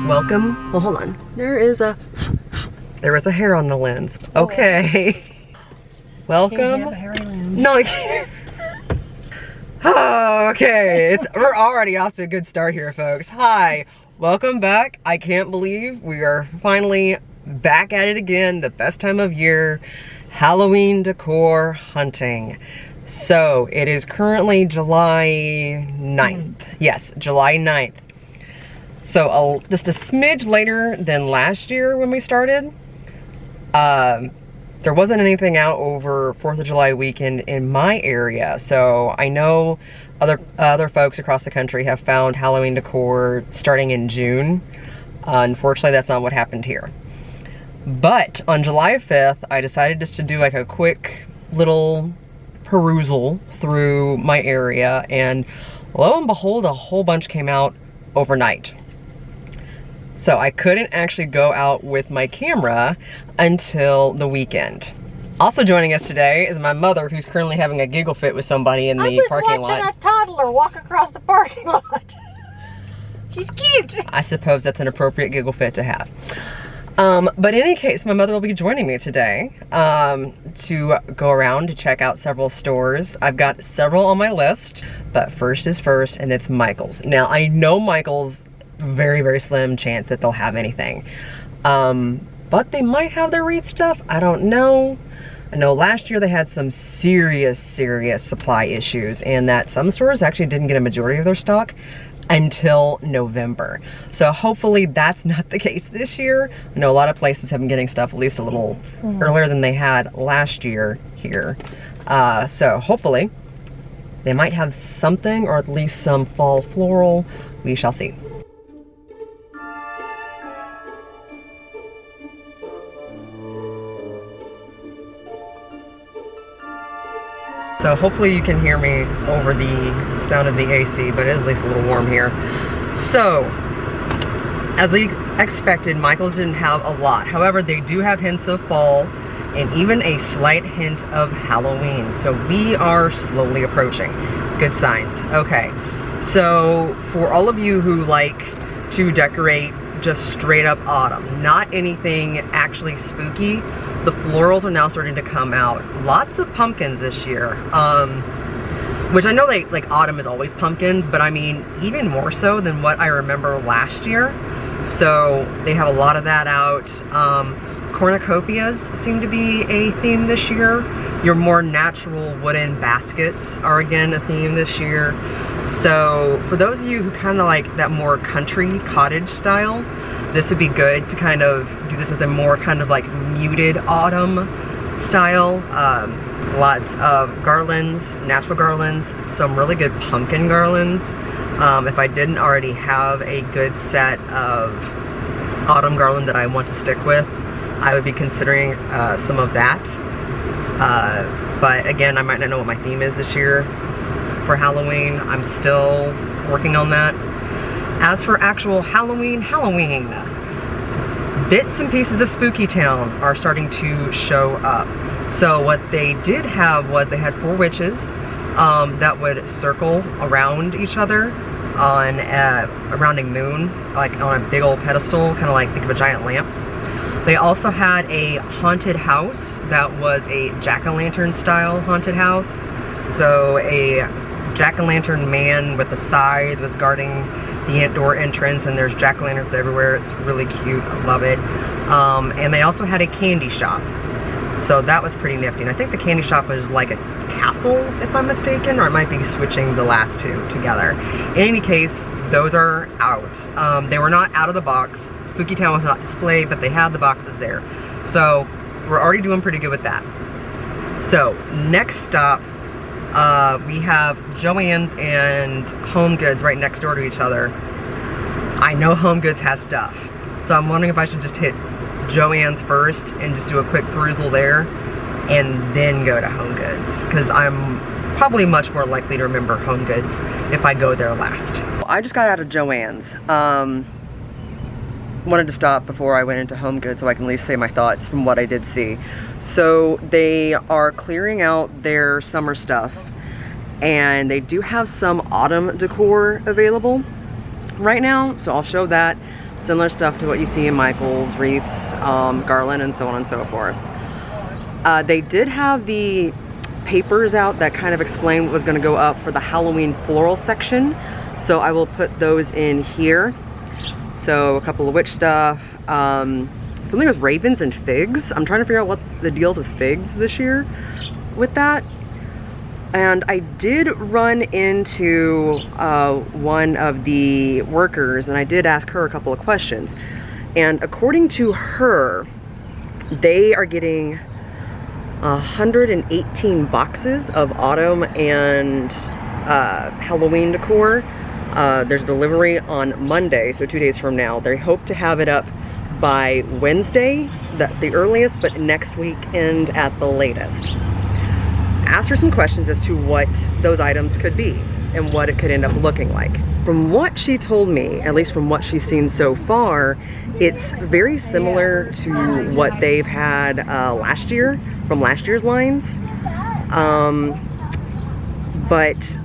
Welcome. Well, hold on. There is a hair on the lens. Okay. Welcome. Can't have a hairy lens. No. Oh, okay. We're already off to a good start here, folks. Hi. Welcome back. I can't believe we are finally back at it again. The best time of year, Halloween decor hunting. So it is currently July 9th. Yes, July 9th. So just a smidge later than last year when we started. There wasn't anything out over 4th of July weekend in my area. So I know other folks across the country have found Halloween decor starting in June. Unfortunately, that's not what happened here. But on July 5th, I decided just to do like a quick little perusal through my area, and lo and behold, a whole bunch came out overnight. So I couldn't actually go out with my camera until the weekend. Also joining us today is my mother, who's currently having a giggle fit with somebody in the parking lot. I was watching a toddler walk across the parking lot. She's cute. I suppose that's an appropriate giggle fit to have. But in any case, my mother will be joining me today to go around to check out several stores. I've got several on my list, but first is first, and it's Michael's. Now, I know Michael's very, very slim chance that they'll have anything. But they might have their Reed stuff. I don't know. I know last year they had some serious supply issues, and that some stores actually didn't get a majority of their stock until November. So hopefully that's not the case this year. I know a lot of places have been getting stuff at least a little earlier than they had last year here. So hopefully they might have something, or at least some fall floral. We shall see. So hopefully you can hear me over the sound of the AC, but it is at least a little warm here. So, as we expected, Michael's didn't have a lot. However, they do have hints of fall and even a slight hint of Halloween. So we are slowly approaching. Good signs. Okay, so for all of you who like to decorate just straight up autumn, not anything actually spooky, the florals are now starting to come out. Lots of pumpkins this year, which I know like autumn is always pumpkins, but I mean even more so than what I remember last year. So they have a lot of that out. Cornucopias seem to be a theme this year. Your more natural wooden baskets are again a theme this year. So for those of you who kind of like that more country cottage style, this would be good to kind of do this as a more kind of like muted autumn style. Lots of garlands, natural garlands, some really good pumpkin garlands. If I didn't already have a good set of autumn garland that I want to stick with, I would be considering some of that. But again, I might not know what my theme is this year for Halloween. I'm still working on that. As for actual Halloween, bits and pieces of Spooky Town are starting to show up. So what they did have was they had 4 witches that would circle around each other on a rounding moon, like on a big old pedestal, kind of like think of a giant lamp. They also had a haunted house that was a jack-o'-lantern style haunted house. So a jack-o'-lantern man with a scythe was guarding the indoor entrance, and there's jack-o'-lanterns everywhere. It's really cute. I love it. And they also had a candy shop. So that was pretty nifty. And I think the candy shop was like a castle, if I'm mistaken, or I might be switching the last two together. In any case, those are out. They were not out of the box. Spooky Town was not displayed, but they had the boxes there. So we're already doing pretty good with that. So next stop, we have JoAnns and HomeGoods right next door to each other. I know HomeGoods has stuff, so I'm wondering if I should just hit JoAnns first and just do a quick perusal there and then go to HomeGoods, because I'm probably much more likely to remember HomeGoods if I go there last. I just got out of JoAnns. Wanted to stop before I went into HomeGoods so I can at least say my thoughts from what I did see. So they are clearing out their summer stuff, and they do have some autumn decor available right now, so I'll show that. Similar stuff to what you see in Michael's, wreaths, garland, and so on and so forth. They did have the papers out that kind of explain what was going to go up for the Halloween floral section, so I will put those in here. So a couple of witch stuff, something with ravens and figs. I'm trying to figure out what the deal's with figs this year with that. And I did run into one of the workers, and I did ask her a couple of questions. And according to her, they are getting 118 boxes of autumn and Halloween decor. There's delivery on Monday, so 2 days from now. They hope to have it up by Wednesday, the earliest, but next weekend at the latest. Asked her some questions as to what those items could be and what it could end up looking like. From what she told me, at least from what she's seen so far, it's very similar to what they've had last year, from last year's lines. But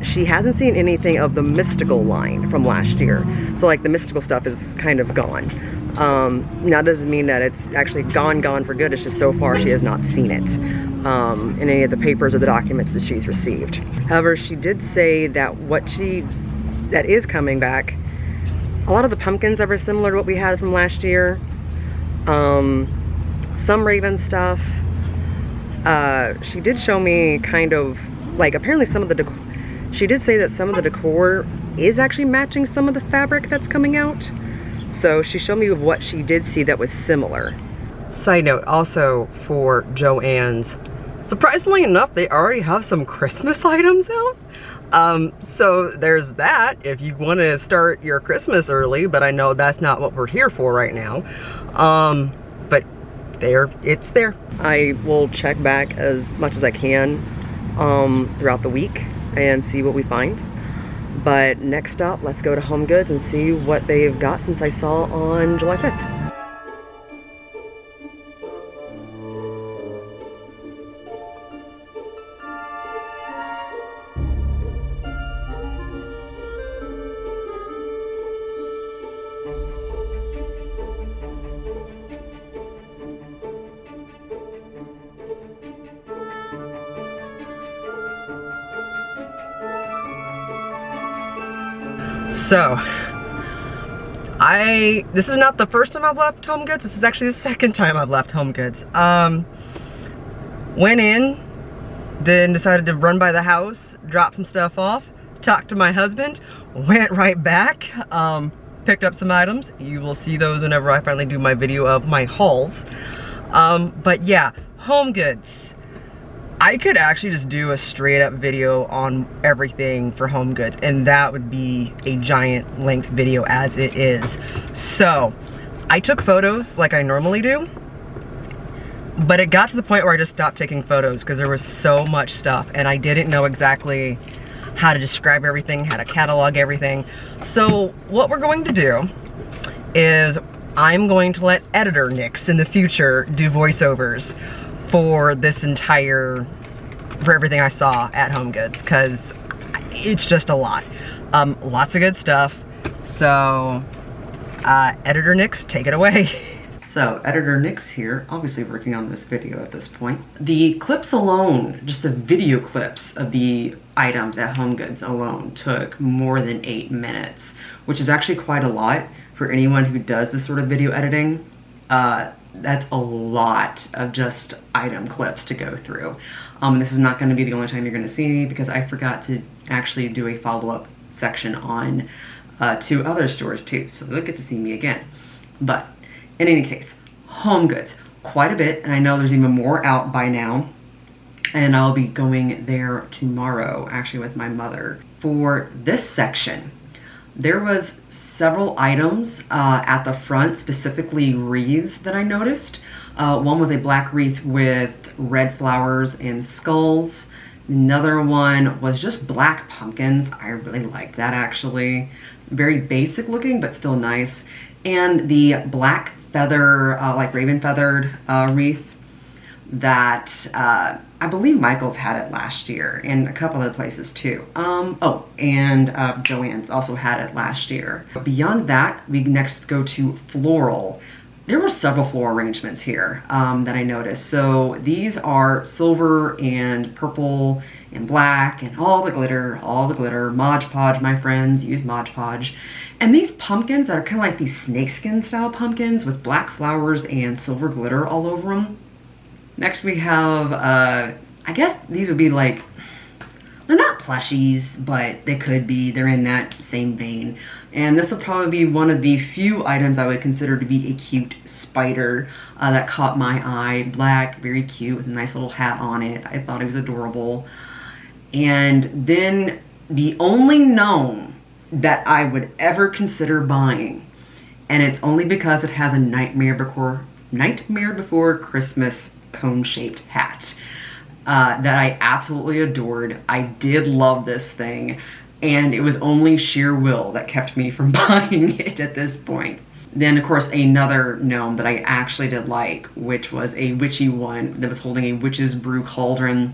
she hasn't seen anything of the mystical line from last year. So like the mystical stuff is kind of gone. Now that doesn't mean that it's actually gone for good. It's just so far she has not seen it in any of the papers or the documents that she's received. However, she did say that that is coming back, a lot of the pumpkins that were similar to what we had from last year. Some raven stuff. She did show me kind of like, apparently some of the decor, she did say that some of the decor is actually matching some of the fabric that's coming out. So she showed me what she did see that was similar. Side note also for JoAnns, surprisingly enough, they already have some Christmas items out. So there's that if you want to start your Christmas early, but I know that's not what we're here for right now. But it's there. I will check back as much as I can throughout the week and see what we find. But next up, let's go to HomeGoods and see what they've got since I saw on July 5th. So, this is not the first time I've left HomeGoods. This is actually the second time I've left HomeGoods. Went in, then decided to run by the house, drop some stuff off, talked to my husband, went right back, picked up some items. You will see those whenever I finally do my video of my hauls. But yeah, HomeGoods. I could actually just do a straight up video on everything for HomeGoods, and that would be a giant length video as it is. So I took photos like I normally do, but it got to the point where I just stopped taking photos because there was so much stuff and I didn't know exactly how to describe everything, how to catalog everything. So what we're going to do is I'm going to let editor Nix in the future do voiceovers for for everything I saw at HomeGoods, because it's just a lot. Lots of good stuff. So, editor Nix, take it away. So, editor Nix here, obviously working on this video at this point. The clips alone, just the video clips of the items at HomeGoods alone took more than 8 minutes, which is actually quite a lot for anyone who does this sort of video editing. That's a lot of just item clips to go through. This is not going to be the only time you're going to see me, because I forgot to actually do a follow-up section on 2 other stores too, so you'll get to see me again. But in any case, HomeGoods, quite a bit, and I know there's even more out by now, and I'll be going there tomorrow actually with my mother. For this section, there was several items at the front, specifically wreaths, that I noticed. One was a black wreath with red flowers and skulls. Another one was just black pumpkins. I really like that actually. Very basic looking, but still nice. And the black feather, like raven feathered wreath that I believe Michael's had it last year, and a couple other places too. Oh, and JoAnns also had it last year. Beyond that, we next go to floral. There were several floral arrangements here that I noticed. So these are silver and purple and black and all the glitter, Mod Podge, my friends, use Mod Podge. And these pumpkins that are kind of like these snakeskin style pumpkins with black flowers and silver glitter all over them. Next we have, I guess these would be like, they're not plushies, but they could be. They're in that same vein. And this will probably be one of the few items I would consider to be a cute spider that caught my eye. Black, very cute, with a nice little hat on it. I thought it was adorable. And then the only gnome that I would ever consider buying, and it's only because it has a Nightmare Before Christmas cone-shaped hat. That I absolutely adored. I did love this thing, and it was only sheer will that kept me from buying it at this point. Then, of course, another gnome that I actually did like, which was a witchy one that was holding a witch's brew cauldron,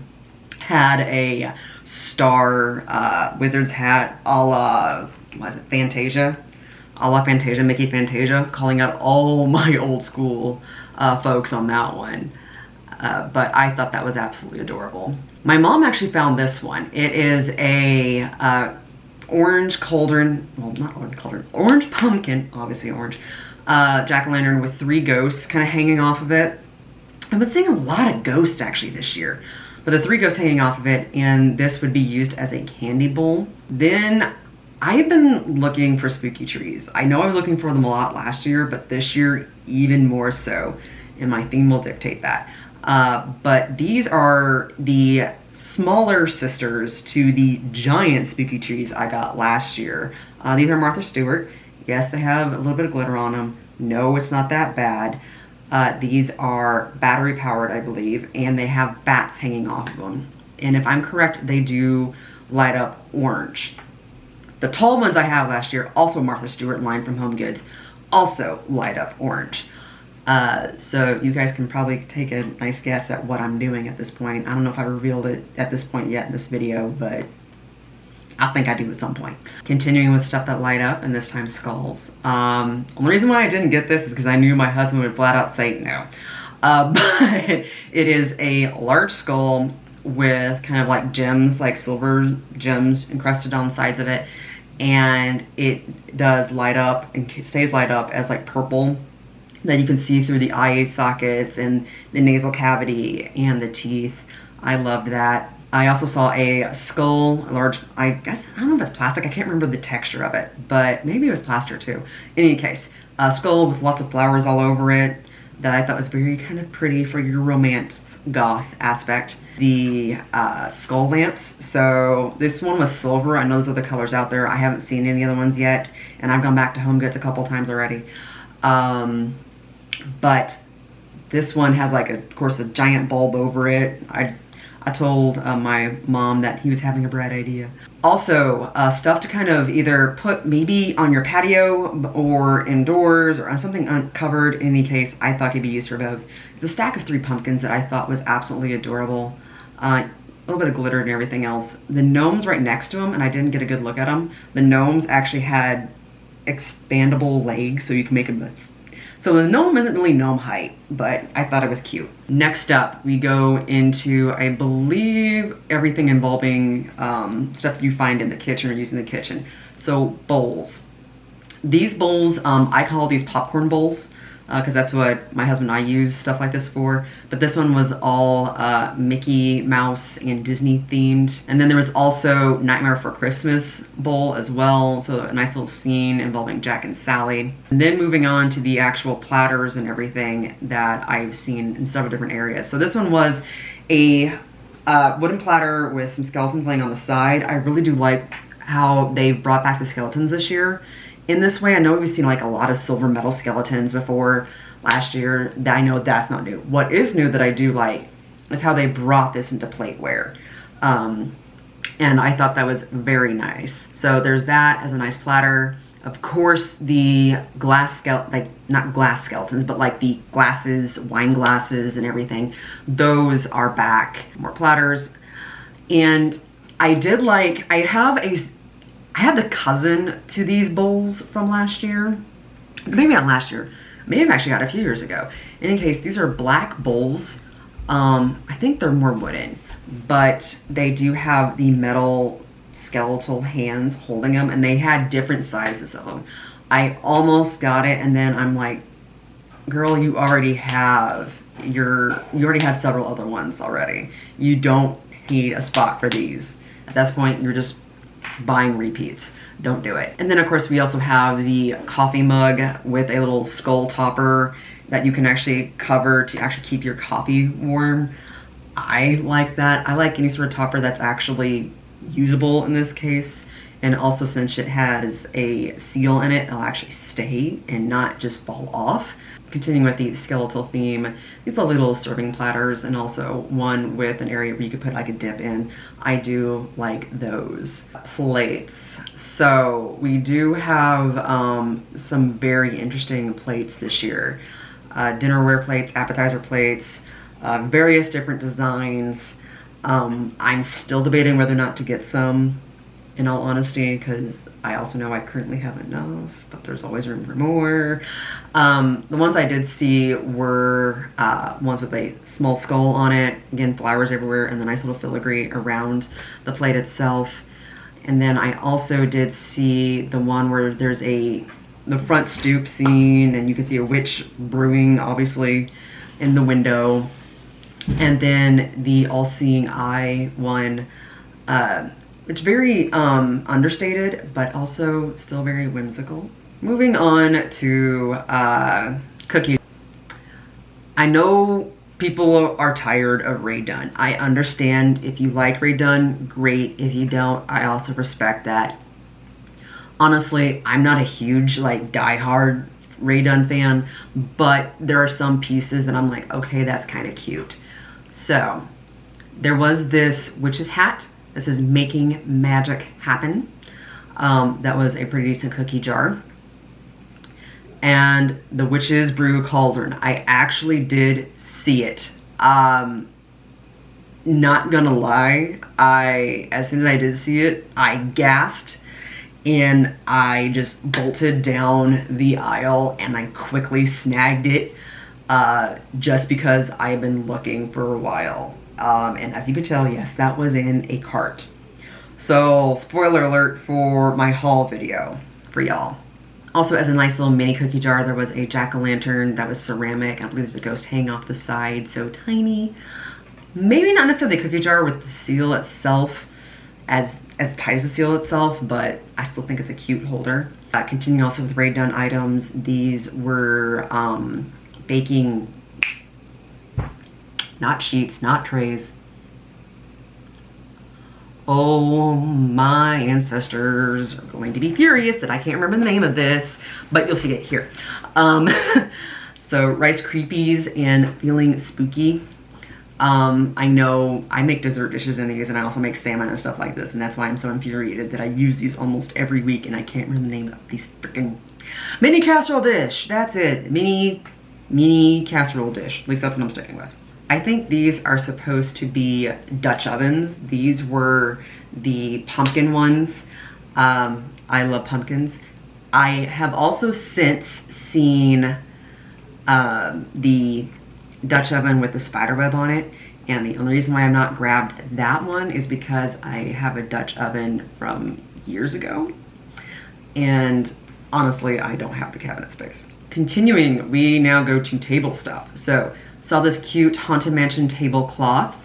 had a star wizard's hat a la, what is it, Fantasia? A la Fantasia, Mickey Fantasia, calling out all my old school folks on that one. But I thought that was absolutely adorable. My mom actually found this one. It is a orange cauldron, well, not orange cauldron, orange pumpkin, obviously orange, jack-o'-lantern with 3 ghosts kind of hanging off of it. I've been seeing a lot of ghosts actually this year, but the 3 ghosts hanging off of it, and this would be used as a candy bowl. Then I've been looking for spooky trees. I know I was looking for them a lot last year, but this year even more so, and my theme will dictate that. But these are the smaller sisters to the giant spooky trees I got last year. These are Martha Stewart. Yes, they have a little bit of glitter on them. No, it's not that bad. These are battery powered, I believe, and they have bats hanging off of them. And if I'm correct, they do light up orange. The tall ones I have last year, also Martha Stewart line from HomeGoods, also light up orange. So you guys can probably take a nice guess at what I'm doing at this point. I don't know if I revealed it at this point yet in this video, but I think I do at some point. Continuing with stuff that light up, and this time skulls. Only reason why I didn't get this is because I knew my husband would flat out say no. But it is a large skull with kind of like gems, like silver gems encrusted on the sides of it. And it does light up and stays light up as like purple that you can see through the eye sockets and the nasal cavity and the teeth. I loved that. I also saw a skull, a large, I guess, I don't know if it's plastic, I can't remember the texture of it, but maybe it was plaster too. In any case, a skull with lots of flowers all over it that I thought was very kind of pretty for your romance goth aspect. The skull lamps, so this one was silver. I know there's other colors out there. I haven't seen any other ones yet, and I've gone back to HomeGoods a couple times already. But this one has like, of course, a giant bulb over it. I told my mom that he was having a bright idea. Also, stuff to kind of either put maybe on your patio or indoors or on something uncovered. In any case, I thought could be used for both. It's a stack of 3 pumpkins that I thought was absolutely adorable. A little bit of glitter and everything else. The gnomes right next to them, and I didn't get a good look at them, the gnomes actually had expandable legs, so you can make them. So the gnome isn't really gnome height, but I thought it was cute. Next up, we go into, I believe, everything involving stuff you find in the kitchen or use in the kitchen. So bowls. These bowls, I call these popcorn bowls because that's what my husband and I use stuff like this for. But this one was all Mickey Mouse and Disney themed. And then there was also Nightmare Before Christmas bowl as well. So a nice little scene involving Jack and Sally. And then moving on to the actual platters and everything that I've seen in several different areas. So this one was a wooden platter with some skeletons laying on the side. I really do like how they brought back the skeletons this year. In this way, I know we've seen like a lot of silver metal skeletons before last year. I know that's not new. What is new that I do like is how they brought this into plateware. And I thought that was very nice. So there's that as a nice platter. Of course, the not glass skeletons, but like the glasses, wine glasses and everything, those are back. More platters. And I have the cousin to these bowls from last year. Maybe not last year. Maybe I've actually got a few years ago. In any case, these are black bowls. I think they're more wooden, but they do have the metal skeletal hands holding them, and they had different sizes of them. I almost got it, and then I'm like, girl, you already have several other ones already. You don't need a spot for these. At that point, you're just buying repeats. Don't do it. And then of course we also have the coffee mug with a little skull topper that you can actually cover to actually keep your coffee warm. I like that. I like any sort of topper that's actually usable in this case. And also, since it has a seal in it, it'll actually stay and not just fall off. Continuing with the skeletal theme, these are little serving platters, and also one with an area where you could put like a dip in. I do like those. Plates. So we do have some very interesting plates this year. Dinnerware plates, appetizer plates, various different designs. I'm still debating whether or not to get some, in all honesty, because I also know I currently have enough, but there's always room for more. The ones I did see were ones with a small skull on it, again, flowers everywhere, and the nice little filigree around the plate itself. And then I also did see the one where there's the front stoop scene, and you can see a witch brewing, obviously, in the window. And then the all-seeing eye one, it's very understated, but also still very whimsical. Moving on to cookies. I know people are tired of Rae Dunn. I understand. If you like Rae Dunn, great. If you don't, I also respect that. Honestly, I'm not a huge die-hard Rae Dunn fan, but there are some pieces that I'm like, okay, that's kind of cute. So there was this witch's hat. This is Making Magic Happen. That was a pretty decent cookie jar. And the Witch's Brew Cauldron. I actually did see it. Not gonna lie, as soon as I did see it, I gasped and I just bolted down the aisle and I quickly snagged it just because I've been looking for a while. And as you can tell, yes, that was in a cart. So, spoiler alert for my haul video for y'all. Also, as a nice little mini cookie jar, there was a jack-o'-lantern that was ceramic. I believe there's a ghost hanging off the side, so tiny. Maybe not necessarily the cookie jar with the seal itself as tight as the seal itself, but I still think it's a cute holder. Continuing also with Rae Dunn items, these were baking, not sheets, not trays. Oh, my ancestors are going to be furious that I can't remember the name of this, but you'll see it here. So Rice Creepies and Feeling Spooky. I know I make dessert dishes in these, and I also make salmon and stuff like this, and that's why I'm so infuriated that I use these almost every week and I can't remember the name of these freaking mini casserole dish. That's it, mini casserole dish. At least that's what I'm sticking with. I think these are supposed to be Dutch ovens. These were the pumpkin ones. I love pumpkins. I have also since seen the Dutch oven with the spider web on it, and the only reason why I've not grabbed that one is because I have a Dutch oven from years ago, and honestly I don't have the cabinet space. Continuing, we now go to table stuff. So saw this cute Haunted Mansion tablecloth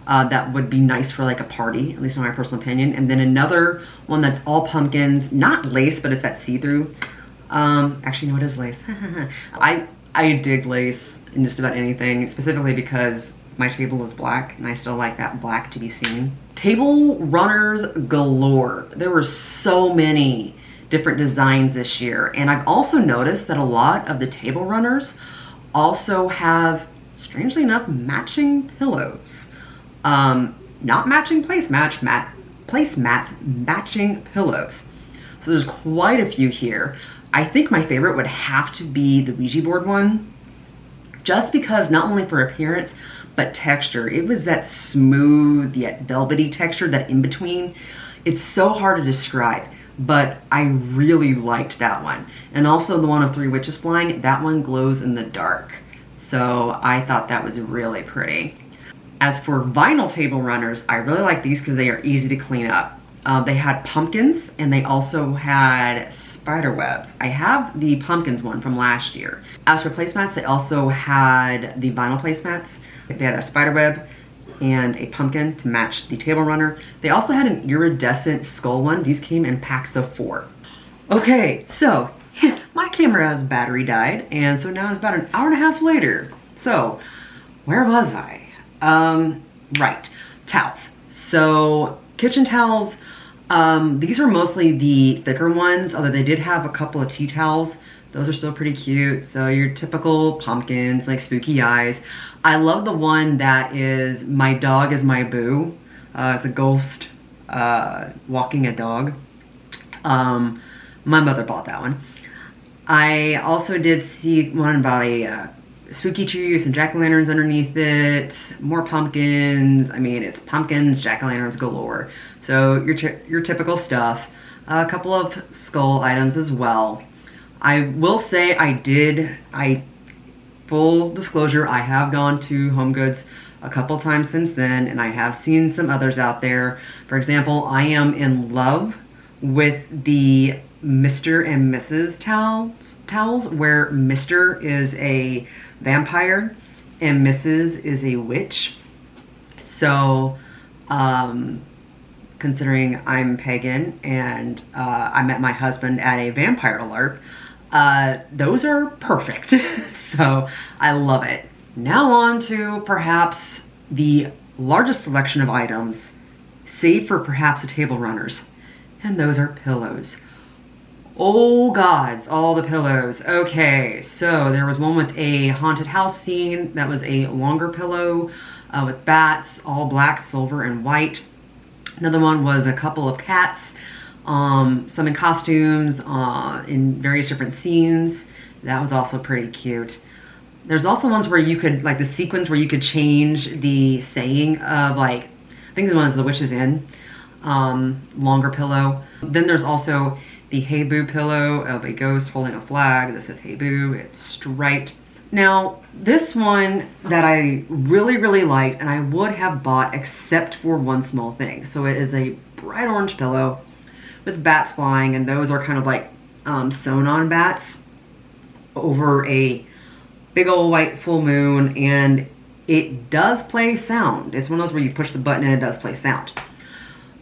that would be nice for like a party, at least in my personal opinion. And then another one that's all pumpkins, not lace, but it's that see-through. Actually, no, it is lace. I dig lace in just about anything, specifically because my table is black and I still like that black to be seen. Table runners galore. There were so many different designs this year, and I've also noticed that a lot of the table runners also have, strangely enough, matching pillows. Not matching placemats, matching pillows. So there's quite a few here. I think my favorite would have to be the Ouija board one, just because not only for appearance, but texture. It was that smooth yet velvety texture, that in between. It's so hard to describe, but I really liked that one. And also the one of 3 witches flying, that one glows in the dark. So I thought that was really pretty. As for vinyl table runners, I really like these because they are easy to clean up. They had pumpkins and they also had spider webs. I have the pumpkins one from last year. As for placemats, they also had the vinyl placemats. They had a spider web and a pumpkin to match the table runner. They also had an iridescent skull one. These came in packs of 4. Okay, so my camera's battery died, and so now it's about an hour and a half later. So where was I? Right, towels. So kitchen towels, these are mostly the thicker ones, although they did have a couple of tea towels. Those are still pretty cute. So your typical pumpkins, like spooky eyes. I love the one that is My Dog is My Boo. It's a ghost walking a dog. My mother bought that one. I also did see one about a spooky tree with some jack-o'-lanterns underneath it, more pumpkins. I mean, it's pumpkins, jack-o'-lanterns galore. So your typical stuff. A couple of skull items as well. I will say full disclosure, I have gone to HomeGoods a couple times since then, and I have seen some others out there. For example, I am in love with the Mr. and Mrs. towels, where Mr. is a vampire and Mrs. is a witch. So, considering I'm pagan and I met my husband at a vampire LARP, those are perfect. So I love it. Now on to perhaps the largest selection of items, save for perhaps the table runners, and those are pillows. Oh gods, all the pillows. Okay, so there was one with a haunted house scene that was a longer pillow with bats, all black, silver, and white. Another one was a couple of cats, some in costumes, in various different scenes. That was also pretty cute. There's also ones where you could, like the sequence where you could change the saying of, like, I think the one is The Witch is In, longer pillow. Then there's also the Hey Boo pillow of a ghost holding a flag that says Hey Boo. It's striped. Now, this one that I really, really liked and I would have bought except for one small thing. So it is a bright orange pillow with bats flying, and those are kind of like sewn on bats over a big old white full moon, and it does play sound. It's one of those where you push the button and it does play sound.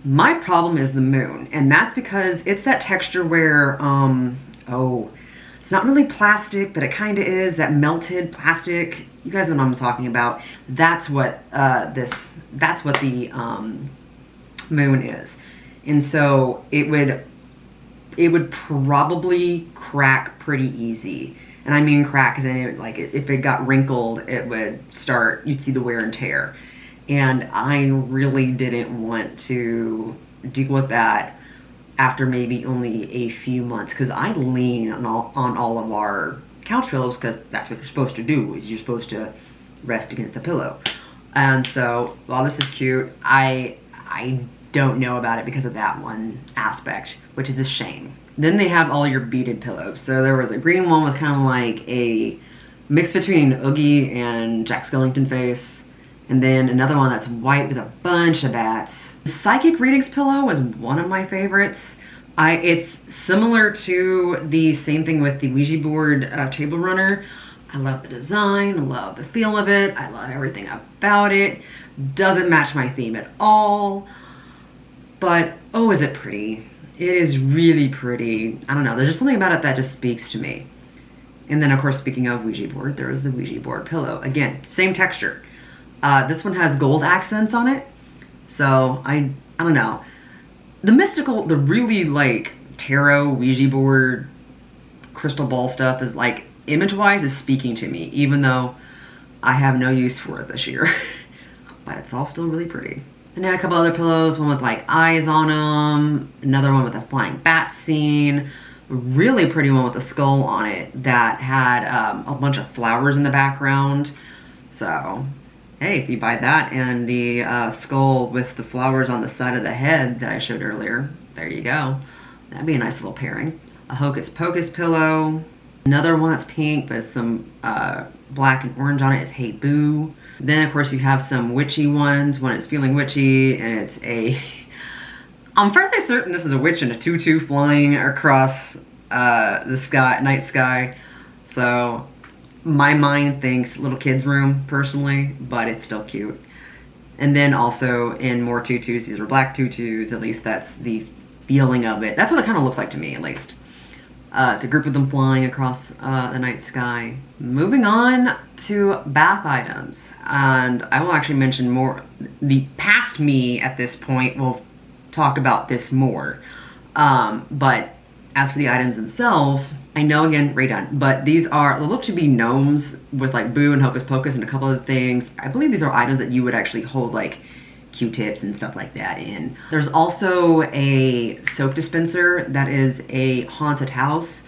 My problem is the moon, and that's because it's that texture where, it's not really plastic, but it kind of is, that melted plastic. You guys know what I'm talking about. That's what that's what the moon is. And so it would probably crack pretty easy. And I mean crack because then like if it got wrinkled, it would start, you'd see the wear and tear. And I really didn't want to deal with that after maybe only a few months, because I lean on all of our couch pillows, because that's what you're supposed to do, is you're supposed to rest against the pillow. And so while this is cute, I don't know about it because of that one aspect, which is a shame. Then they have all your beaded pillows. So there was a green one with kind of like a mix between Oogie and Jack Skellington face. And then another one that's white with a bunch of bats. The Psychic Readings pillow was one of my favorites. It's similar to the same thing with the Ouija board table runner. I love the design, I love the feel of it, I love everything about it. Doesn't match my theme at all. But, oh, is it pretty. It is really pretty. I don't know, there's just something about it that just speaks to me. And then, of course, speaking of Ouija board, there is the Ouija board pillow. Again, same texture. This one has gold accents on it. So, I don't know. The mystical, the really, like, tarot, Ouija board, crystal ball stuff is, like, image-wise is speaking to me, even though I have no use for it this year. But it's all still really pretty. And then a couple other pillows, one with like eyes on them, another one with a flying bat scene, a really pretty one with a skull on it that had a bunch of flowers in the background. So, hey, if you buy that and the skull with the flowers on the side of the head that I showed earlier, there you go. That'd be a nice little pairing. A Hocus Pocus pillow. Another one that's pink but some black and orange on it is Hey Boo. Then of course you have some witchy ones when it's feeling witchy, and it's a I'm fairly certain this is a witch in a tutu flying across the sky, night sky. So my mind thinks little kid's room personally, but it's still cute. And then also in more tutus, these are black tutus, at least that's the feeling of it. That's what it kind of looks like to me, at least. It's a group of them flying across the night sky. Moving on to bath items, and I will actually mention more. The past me at this point will talk about this more, but as for the items themselves, I know again redone, but these are look to be gnomes with like Boo and Hocus Pocus and a couple of things. I believe these are items that you would actually hold like Q-tips and stuff like that in. There's also a soap dispenser that is a haunted house,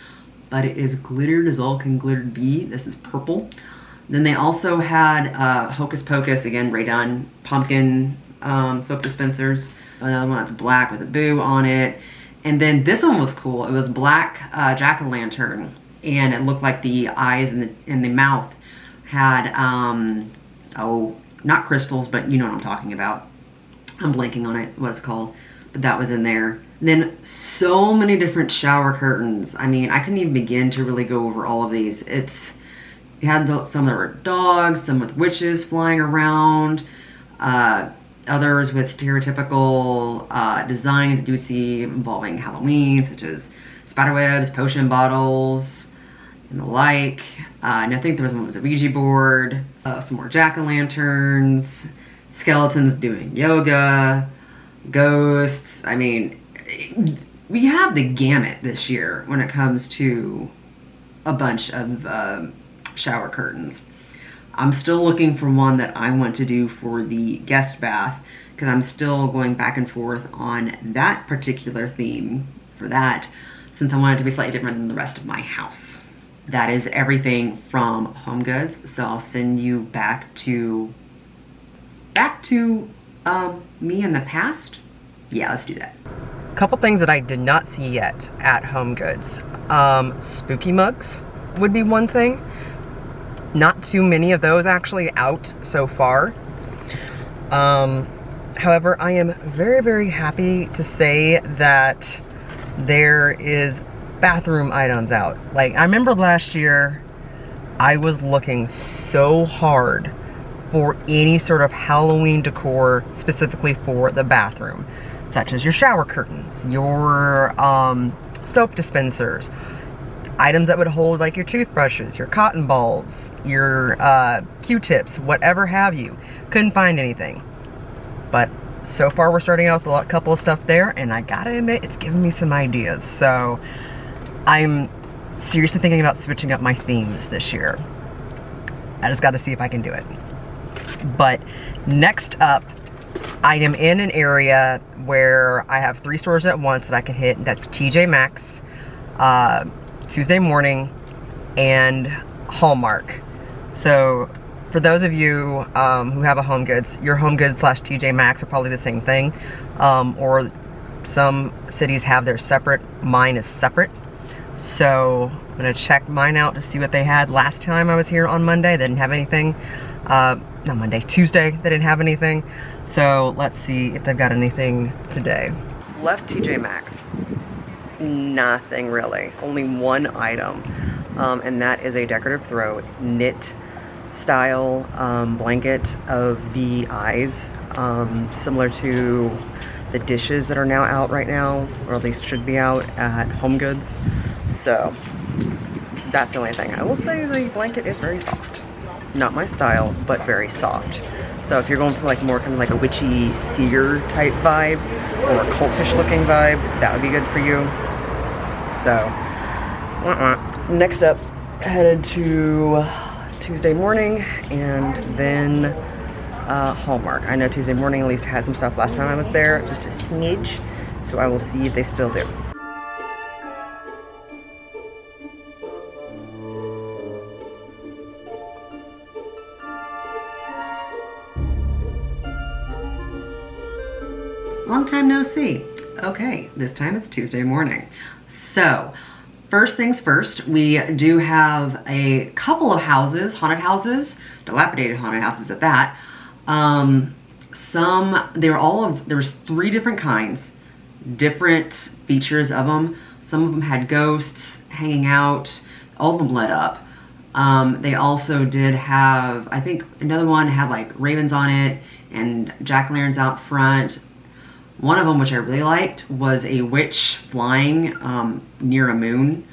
but it is glittered as all can glittered be. This is purple. Then they also had Hocus Pocus, again redone, pumpkin soap dispensers. Another one that's black with a Boo on it. And then this one was cool. It was black jack-o'-lantern, and it looked like the eyes and the mouth had oh, not crystals, but you know what I'm talking about. I'm blanking on it, what it's called, but that was in there. And then so many different shower curtains. I mean, I couldn't even begin to really go over all of these. You had some that were dogs, some with witches flying around, others with stereotypical designs that you would see involving Halloween, such as spiderwebs, potion bottles, and the like. And I think there was one with a Ouija board, some more jack-o'-lanterns, skeletons doing yoga, ghosts. I mean, we have the gamut this year when it comes to a bunch of shower curtains. I'm still looking for one that I want to do for the guest bath, because I'm still going back and forth on that particular theme for that, since I want it to be slightly different than the rest of my house. That is everything from HomeGoods, so I'll send you back to me in the past. Yeah, let's do that. Couple things that I did not see yet at HomeGoods. Spooky mugs would be one thing. Not too many of those actually out so far. However, I am very, very happy to say that there is bathroom items out. Like, I remember last year, I was looking so hard for any sort of Halloween decor specifically for the bathroom, such as your shower curtains, your soap dispensers, items that would hold like your toothbrushes, your cotton balls, your Q-tips, whatever have you. Couldn't find anything. But so far we're starting out with a couple of stuff there, and I gotta admit, it's giving me some ideas. So I'm seriously thinking about switching up my themes this year. I just gotta see if I can do it. But next up, I am in an area where I have 3 stores at once that I can hit. That's TJ Maxx, Tuesday Morning, and Hallmark. So for those of you who have a HomeGoods, your HomeGoods / TJ Maxx are probably the same thing, or some cities have their separate. Mine is separate. So I'm gonna check mine out to see what they had last time I was here on Monday. They didn't have anything. Not Monday, Tuesday, they didn't have anything. So let's see if they've got anything today. Left TJ Maxx. Nothing really, only one item, and that is a decorative throw knit style blanket of the eyes, similar to the dishes that are now out right now, or at least should be out at HomeGoods. So that's the only thing. I will say the blanket is very soft. Not my style, but very soft. So if you're going for like more kind of like a witchy seer type vibe, or a cultish looking vibe, that would be good for you. So, next up, headed to Tuesday Morning, and then Hallmark. I know Tuesday morning at least had some stuff last time I was there, just a smidge. So I will see if they still do. Long time no see. Okay, this time it's Tuesday morning. So, first things first, we do have a couple of houses, haunted houses, dilapidated haunted houses at that. There was 3 different kinds, different features of them. Some of them had ghosts hanging out, all of them lit up. They also did have, I think another one had like ravens on it and jack-o'-lanterns out front. One of them, which I really liked, was a witch flying near a moon.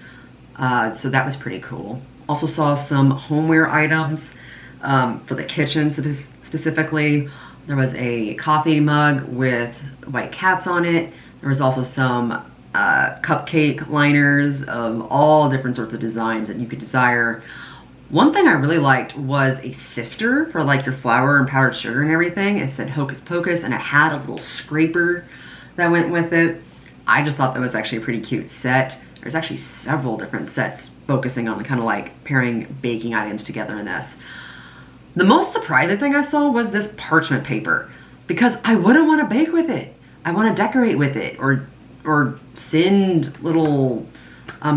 So that was pretty cool. Also saw some homeware items for the kitchen specifically. There was a coffee mug with white cats on it. There was also some cupcake liners of all different sorts of designs that you could desire. One thing I really liked was a sifter for like your flour and powdered sugar and everything. It said Hocus Pocus and it had a little scraper that went with it. I just thought that was actually a pretty cute set. There's actually several different sets focusing on the kind of like pairing baking items together in this. The most surprising thing I saw was this parchment paper because I wouldn't want to bake with it. I want to decorate with it or send little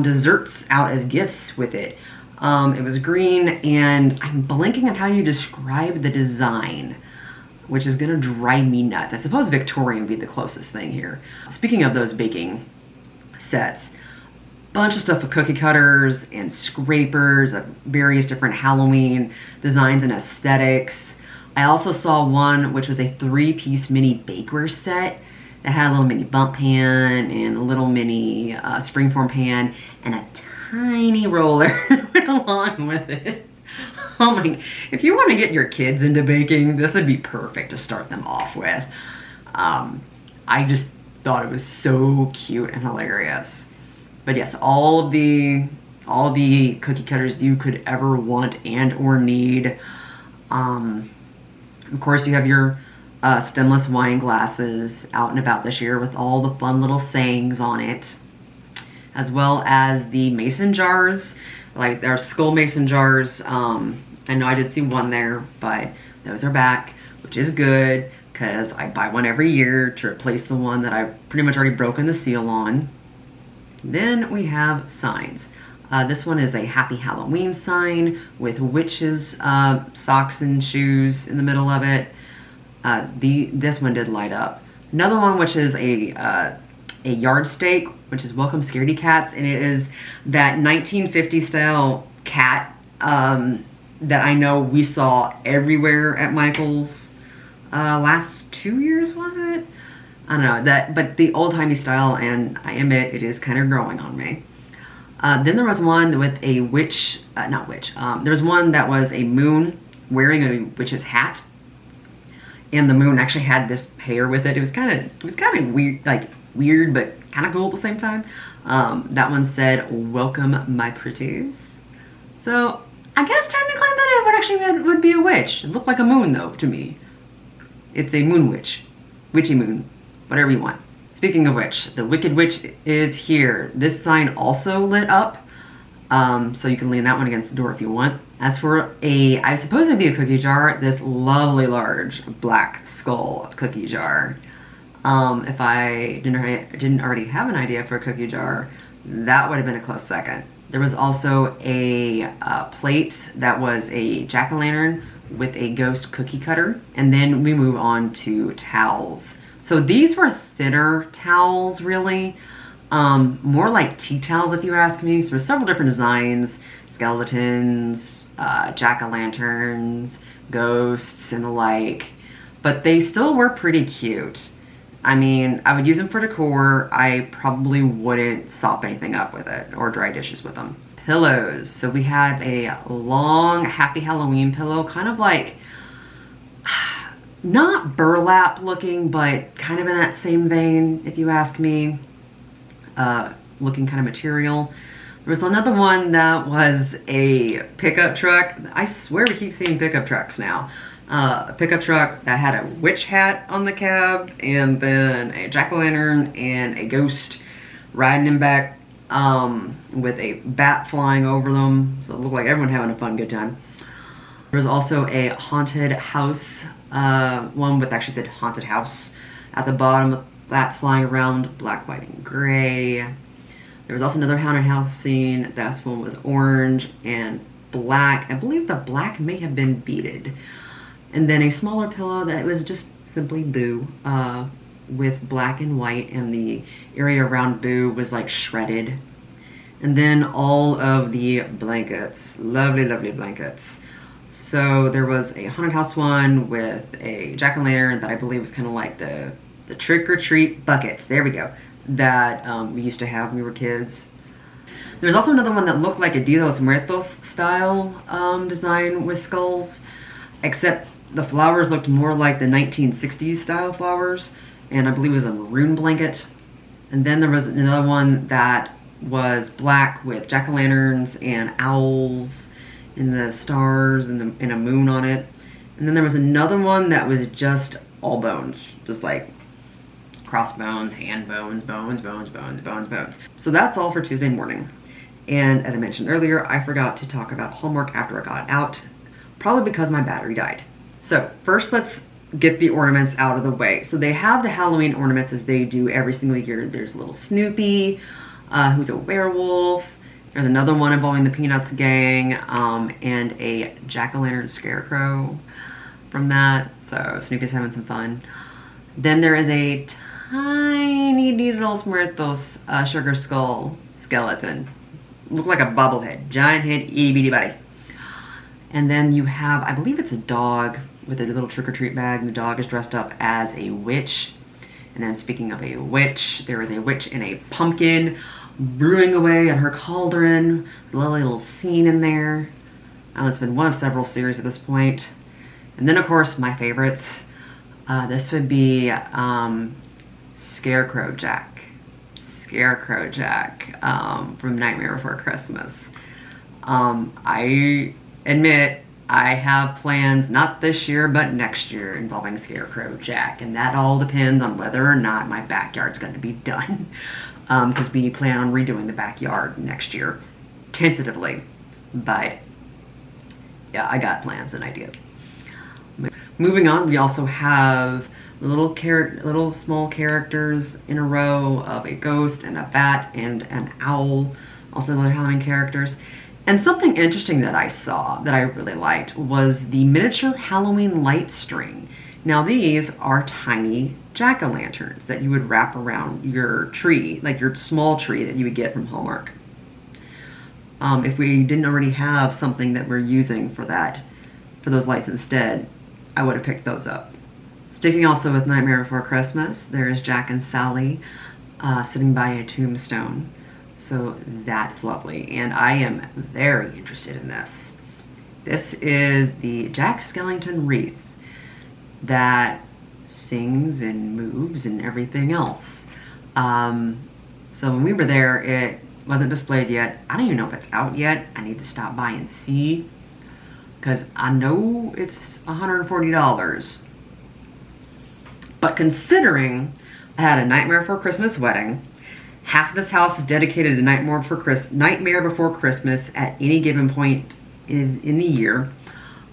desserts out as gifts with it. It was green, and I'm blanking on how you describe the design, which is gonna drive me nuts. I suppose Victorian would be the closest thing here. Speaking of those baking sets, bunch of stuff with cookie cutters and scrapers of various different Halloween designs and aesthetics. I also saw one which was a 3-piece mini bakeware set that had a little mini bump pan and a little mini springform pan and a tiny roller that went along with it. Oh my, if you want to get your kids into baking, this would be perfect to start them off with. I just thought it was so cute and hilarious. But yes, all of the cookie cutters you could ever want and or need. Of course, you have your stemless wine glasses out and about this year with all the fun little sayings on it, as well as the mason jars, like our skull mason jars. I know I did see one there, but those are back, which is good because I buy one every year to replace the one that I've pretty much already broken the seal on. Then we have signs. This one is a Happy Halloween sign with witches socks and shoes in the middle of it. This one did light up. Another one which is a yard stake, which is Welcome Scaredy Cats, and it is that 1950 style cat that I know we saw everywhere at Michael's last 2 years, was it? I don't know, but the old-timey style, and I admit it is kind of growing on me. Then there was one with a witch, not witch, there was one that was a moon wearing a witch's hat, and the moon actually had this hair with it. It was kind of weird, like weird, but kind of cool at the same time. That one said, "Welcome, my pretties." So I guess technically that it would be a witch. It looked like a moon though to me. It's a moon witch, witchy moon, whatever you want. Speaking of which, the Wicked Witch is here. This sign also lit up, so you can lean that one against the door if you want. As for I suppose it'd be a cookie jar, this lovely large black skull cookie jar. If I didn't already have an idea for a cookie jar, that would have been a close second. There was also a plate that was a jack-o'-lantern with a ghost cookie cutter. And then we move on to towels. So these were thinner towels, really. More like tea towels, if you ask me. So there's several different designs, skeletons, jack-o'-lanterns, ghosts, and the like. But they still were pretty cute. I mean, I would use them for decor. I probably wouldn't sop anything up with it or dry dishes with them. Pillows. So we have a long Happy Halloween pillow, kind of like, not burlap looking, but kind of in that same vein, if you ask me. Looking kind of material. There was another one that was a pickup truck. I swear we keep seeing pickup trucks now. a pickup truck that had a witch hat on the cab, and then a jack-o'-lantern and a ghost riding in back with a bat flying over them. So it looked like everyone having a fun, good time. There was also a haunted house, one with actually said haunted house at the bottom, bats flying around, black, white, and gray. There was also another haunted house scene. That one was orange and black. I believe the black may have been beaded. And then a smaller pillow that was just simply Boo, with black and white, and the area around Boo was like shredded. And then all of the blankets, lovely, lovely blankets. So there was a haunted house one with a jack-o'-lantern that I believe was kind of like the trick-or-treat buckets, there we go, that we used to have when we were kids. There's also another one that looked like a Dia de los Muertos style design with skulls, except the flowers looked more like the 1960s style flowers, and I believe it was a maroon blanket. And then there was another one that was black with jack-o'-lanterns and owls and the stars and a moon on it. And then there was another one that was just all bones, just like crossbones, hand bones, bones, bones, bones, bones, bones. So that's all for Tuesday morning. And as I mentioned earlier, I forgot to talk about Hallmark after I got out, probably because my battery died. So first, let's get the ornaments out of the way. So they have the Halloween ornaments as they do every single year. There's little Snoopy, who's a werewolf. There's another one involving the Peanuts gang, and a jack-o'-lantern scarecrow from that. So Snoopy's having some fun. Then there is a tiny Dia de los Muertos sugar skull skeleton. Look like a bobblehead, giant head, itty bitty body. And then you have, I believe it's a dog with a little trick-or-treat bag, and the dog is dressed up as a witch. And then speaking of a witch, there is a witch in a pumpkin brewing away at her cauldron. Lovely little scene in there. It's been one of several series at this point. And then of course my favorites. This would be Scarecrow Jack. Scarecrow Jack from Nightmare Before Christmas. I admit I have plans, not this year, but next year, involving Scarecrow Jack. And that all depends on whether or not my backyard's going to be done. Because we plan on redoing the backyard next year, tentatively. But yeah, I got plans and ideas. Moving on, we also have little small characters in a row of a ghost and a bat and an owl. Also other Halloween characters. And something interesting that I saw that I really liked was the miniature Halloween light string. Now these are tiny jack-o'-lanterns that you would wrap around your tree, like your small tree that you would get from Hallmark. If we didn't already have something that we're using for those lights instead, I would have picked those up. Sticking also with Nightmare Before Christmas, there is Jack and Sally sitting by a tombstone. So that's lovely, and I am very interested in this. This is the Jack Skellington wreath that sings and moves and everything else. So when we were there, it wasn't displayed yet. I don't even know if it's out yet. I need to stop by and see, because I know it's $140. But considering I had a Nightmare Before Christmas wedding, half of this house is dedicated to Nightmare Before Christmas at any given point in the year.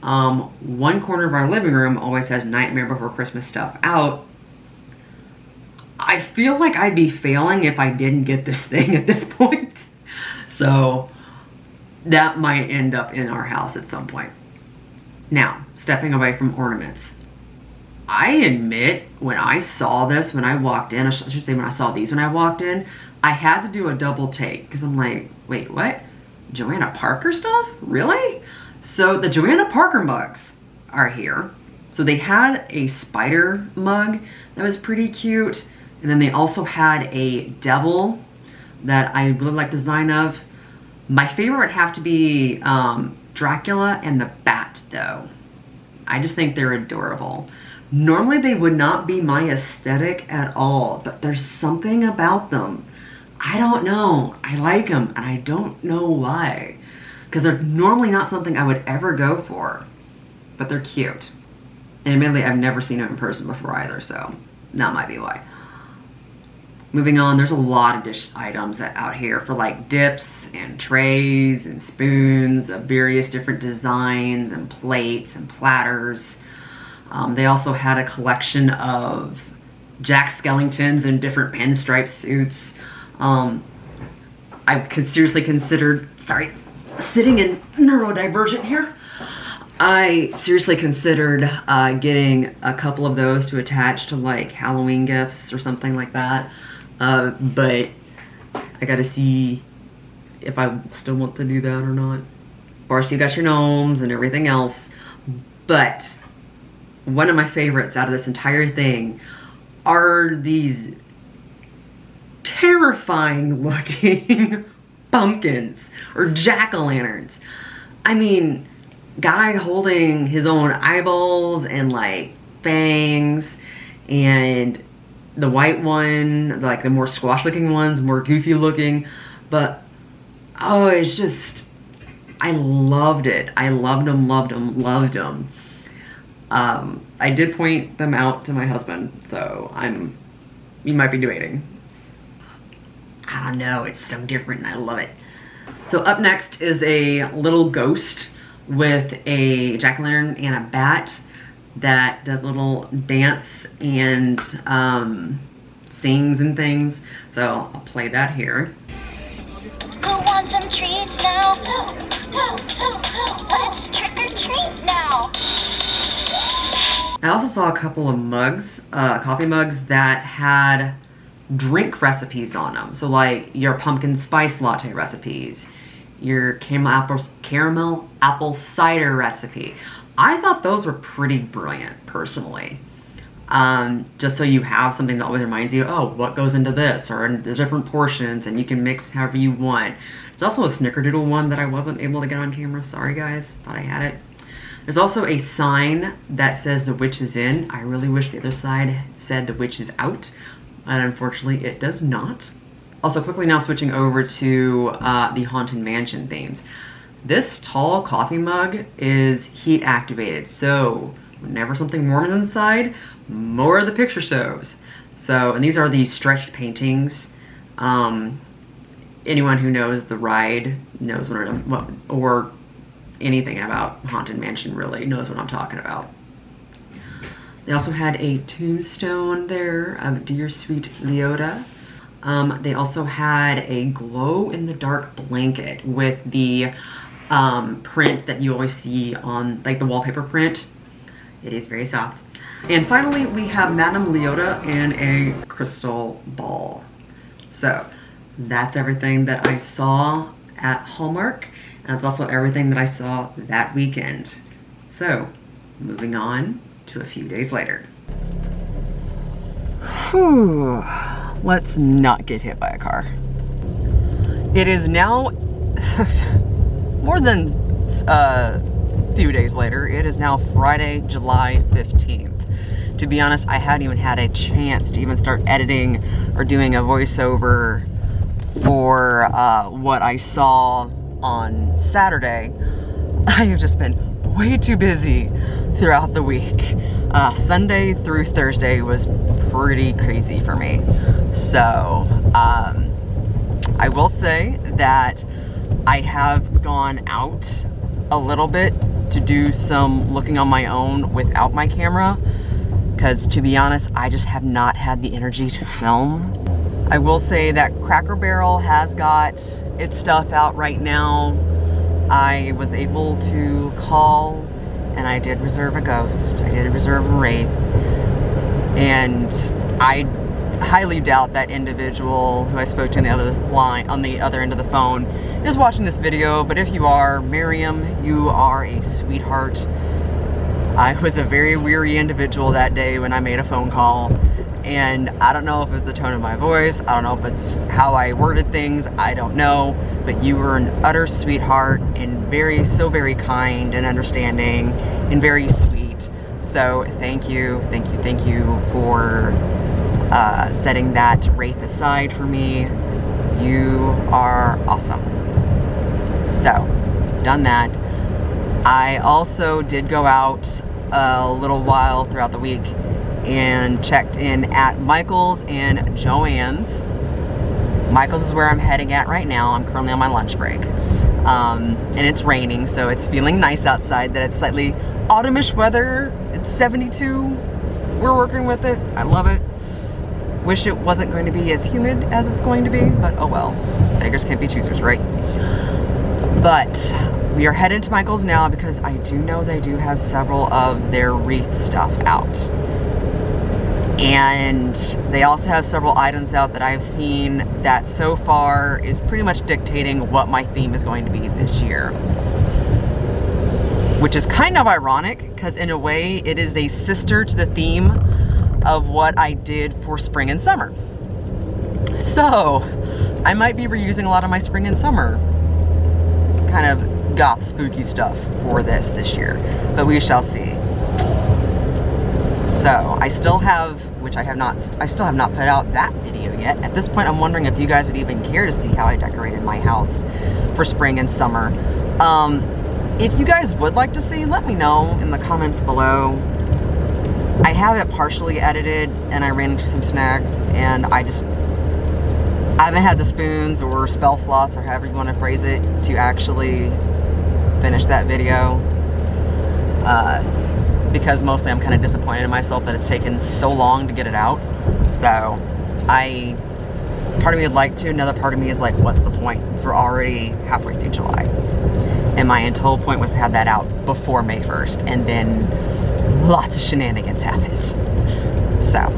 One corner of our living room always has Nightmare Before Christmas stuff out. I feel like I'd be failing if I didn't get this thing at this point. So that might end up in our house at some point. Now, stepping away from ornaments. I admit, when I saw this, when I walked in, I should say when I saw these when I walked in, I had to do a double take, because I'm like, wait, what? Joanna Parker stuff? Really? So the Joanna Parker mugs are here. So they had a spider mug that was pretty cute, and then they also had a devil that I really like the design of. My favorite would have to be Dracula and the bat, though. I just think they're adorable. Normally they would not be my aesthetic at all, but there's something about them. I don't know. I like them, and I don't know why. Because they're normally not something I would ever go for, but they're cute. And admittedly, I've never seen him in person before either, so that might be why. Moving on, there's a lot of dish items out here for like dips and trays and spoons of various different designs and plates and platters. They also had a collection of Jack Skellingtons in different pinstripe suits. I seriously considered, sorry, sitting in neurodivergent here. I seriously considered getting a couple of those to attach to like Halloween gifts or something like that. But I gotta see if I still want to do that or not. Of course, you got your gnomes and everything else, but one of my favorites out of this entire thing are these terrifying looking pumpkins or jack-o'-lanterns. I mean, guy holding his own eyeballs and like fangs, and the white one, like the more squash looking ones, more goofy looking, but oh, it's just, I loved it. I loved them, loved them, loved them. I did point them out to my husband, so you might be debating. I don't know, it's so different and I love it. So up next is a little ghost with a jack-o'-lantern and a bat that does a little dance and sings and things. So I'll play that here. Who wants some treats now? Let's trick or treat now. I also saw a couple of mugs, coffee mugs that had drink recipes on them. So like your pumpkin spice latte recipes, your caramel apple cider recipe. I thought those were pretty brilliant, personally. Just so you have something that always reminds you, oh, what goes into this, or in the different portions, and you can mix however you want. There's also a snickerdoodle one that I wasn't able to get on camera. Sorry guys, thought I had it. There's also a sign that says the witch is in. I really wish the other side said the witch is out, and unfortunately it does not. Also, quickly now switching over to the Haunted Mansion themes. This tall coffee mug is heat activated, so whenever something warm is inside, more of the picture shows. So, and these are the stretched paintings. Anyone who knows the ride knows or anything about Haunted Mansion really knows what I'm talking about. They also had a tombstone there of Dear Sweet Leota. They also had a glow-in-the-dark blanket with the print that you always see on like the wallpaper print. It is very soft. And finally, we have Madame Leota and a crystal ball. So that's everything that I saw at Hallmark, and it's also everything that I saw that weekend. So moving on to a few days later. Whew. Let's not get hit by a car. It is now more than a few days later. It is now Friday, July 15th. To be honest, I hadn't even had a chance to even start editing or doing a voiceover for what I saw on Saturday. I have just been way too busy throughout the week. Sunday through Thursday was pretty crazy for me. So, I will say that I have gone out a little bit to do some looking on my own without my camera, because to be honest, I just have not had the energy to film. I will say that Cracker Barrel has got its stuff out right now. I was able to call and I did reserve a ghost. I did reserve a wraith. And I highly doubt that individual who I spoke to on the other line, on the other end of the phone, is watching this video. But if you are, Miriam, you are a sweetheart. I was a very weary individual that day when I made a phone call. And I don't know if it was the tone of my voice, I don't know if it's how I worded things, I don't know, but you were an utter sweetheart and so very kind and understanding and very sweet. So thank you for setting that wraith aside for me. You are awesome. So, done that. I also did go out a little while throughout the week and checked in at Michael's and JoAnns. Michael's is where I'm heading at right now. I'm currently on my lunch break. And it's raining, so it's feeling nice outside, that it's slightly autumnish weather. It's 72. We're working with it. I love it. Wish it wasn't going to be as humid as it's going to be, but oh well. Beggars can't be choosers, right? But we are headed to Michael's now because I do know they do have several of their wreath stuff out. And they also have several items out that I've seen that so far is pretty much dictating what my theme is going to be this year. Which is kind of ironic, because in a way it is a sister to the theme of what I did for spring and summer. So I might be reusing a lot of my spring and summer kind of goth spooky stuff for this year, but we shall see. So I still have, I still have not put out that video yet. At this point, I'm wondering if you guys would even care to see how I decorated my house for spring and summer. If you guys would like to see, let me know in the comments below. I have it partially edited and I ran into some snags, and I haven't had the spoons or spell slots, or however you want to phrase it, to actually finish that video. Because mostly I'm kind of disappointed in myself that it's taken so long to get it out. So part of me would like to, another part of me is like, what's the point, since we're already halfway through July? And my whole point was to have that out before May 1st, and then lots of shenanigans happened. So,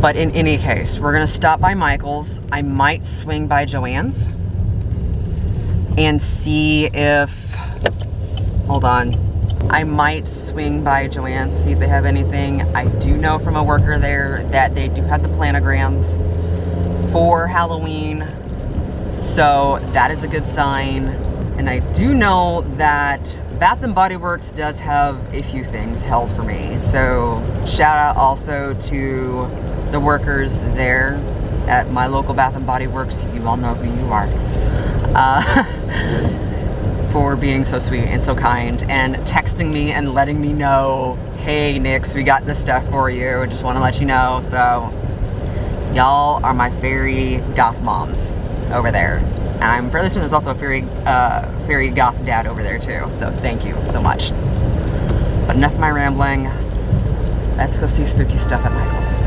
but in any case, we're gonna stop by Michael's. I might swing by JoAnns and see if, hold on, I might swing by JoAnns to see if they have anything. I do know from a worker there that they do have the planograms for Halloween, so that is a good sign. And I do know that Bath & Body Works does have a few things held for me. So shout out also to the workers there at my local Bath & Body Works. You all know who you are. For being so sweet and so kind and texting me and letting me know, hey Nix, we got this stuff for you. Just want to let you know. So y'all are my fairy goth moms over there. And I'm fairly certain there's also a fairy goth dad over there too. So thank you so much. But enough of my rambling. Let's go see spooky stuff at Michael's.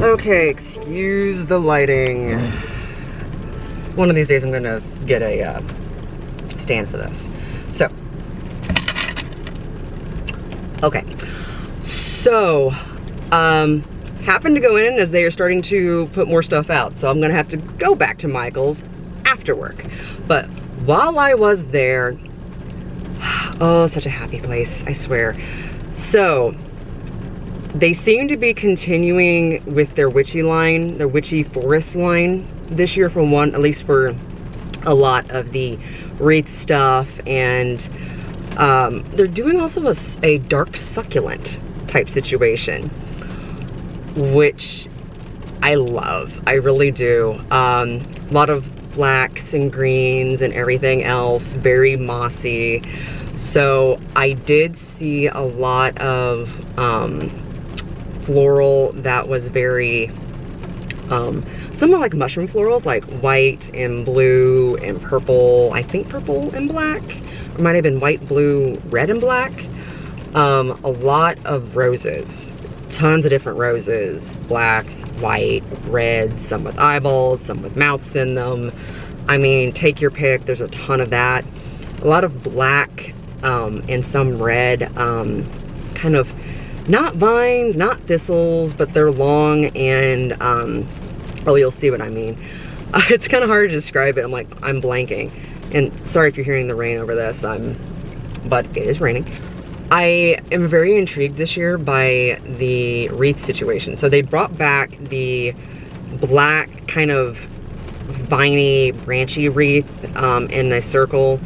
Okay, excuse the lighting. One of these days I'm gonna get a stand for this. So, okay. So, happened to go in as they are starting to put more stuff out. So I'm gonna have to go back to Michael's after work. But while I was there, oh, such a happy place, I swear. So, they seem to be continuing with their witchy line, their witchy forest line this year, for one, at least for a lot of the wreath stuff. And they're doing also a dark succulent type situation, which I love. I really do. A lot of blacks and greens and everything else, very mossy. So I did see a lot of floral that was very somewhat like mushroom florals, like white and blue and purple. I think purple and black, or might have been white, blue, red and black. A lot of roses, tons of different roses, black, white, red, some with eyeballs, some with mouths in them. I mean, take your pick. There's a ton of that. A lot of black and some red, kind of not vines, not thistles, but they're long and, oh, you'll see what I mean. It's kind of hard to describe it. I'm blanking. And sorry if you're hearing the rain over this, but it is raining. I am very intrigued this year by the wreath situation. So they brought back the black kind of viney, branchy wreath in a circle.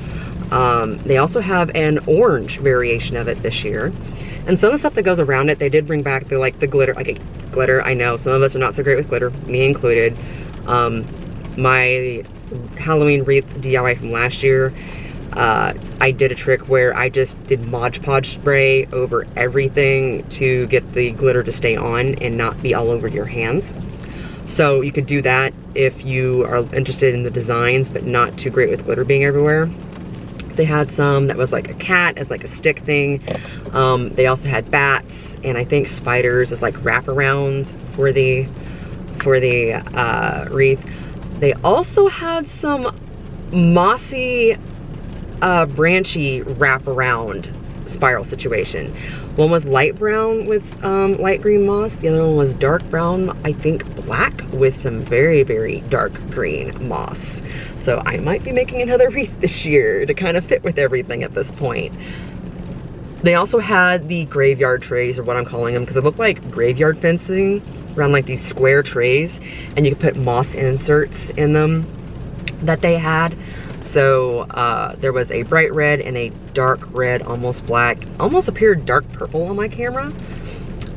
They also have an orange variation of it this year. And some of the stuff that goes around it, they did bring back the glitter, glitter. I know some of us are not so great with glitter, me included. My Halloween wreath DIY from last year, I did a trick where I just did Mod Podge spray over everything to get the glitter to stay on and not be all over your hands. So you could do that if you are interested in the designs, but not too great with glitter being everywhere. They had some that was like a cat as like a stick thing. They also had bats and I think spiders as like wraparounds for the wreath. They also had some mossy, branchy wraparound spiral situation. One was light brown with light green moss. The other one was dark brown, I think black, with some very, very dark green moss. So I might be making another wreath this year to kind of fit with everything at this point. They also had the graveyard trays, or what I'm calling them, because they look like graveyard fencing around like these square trays, and you could put moss inserts in them that they had. So there was a bright red and a dark red, almost black, almost appeared dark purple on my camera.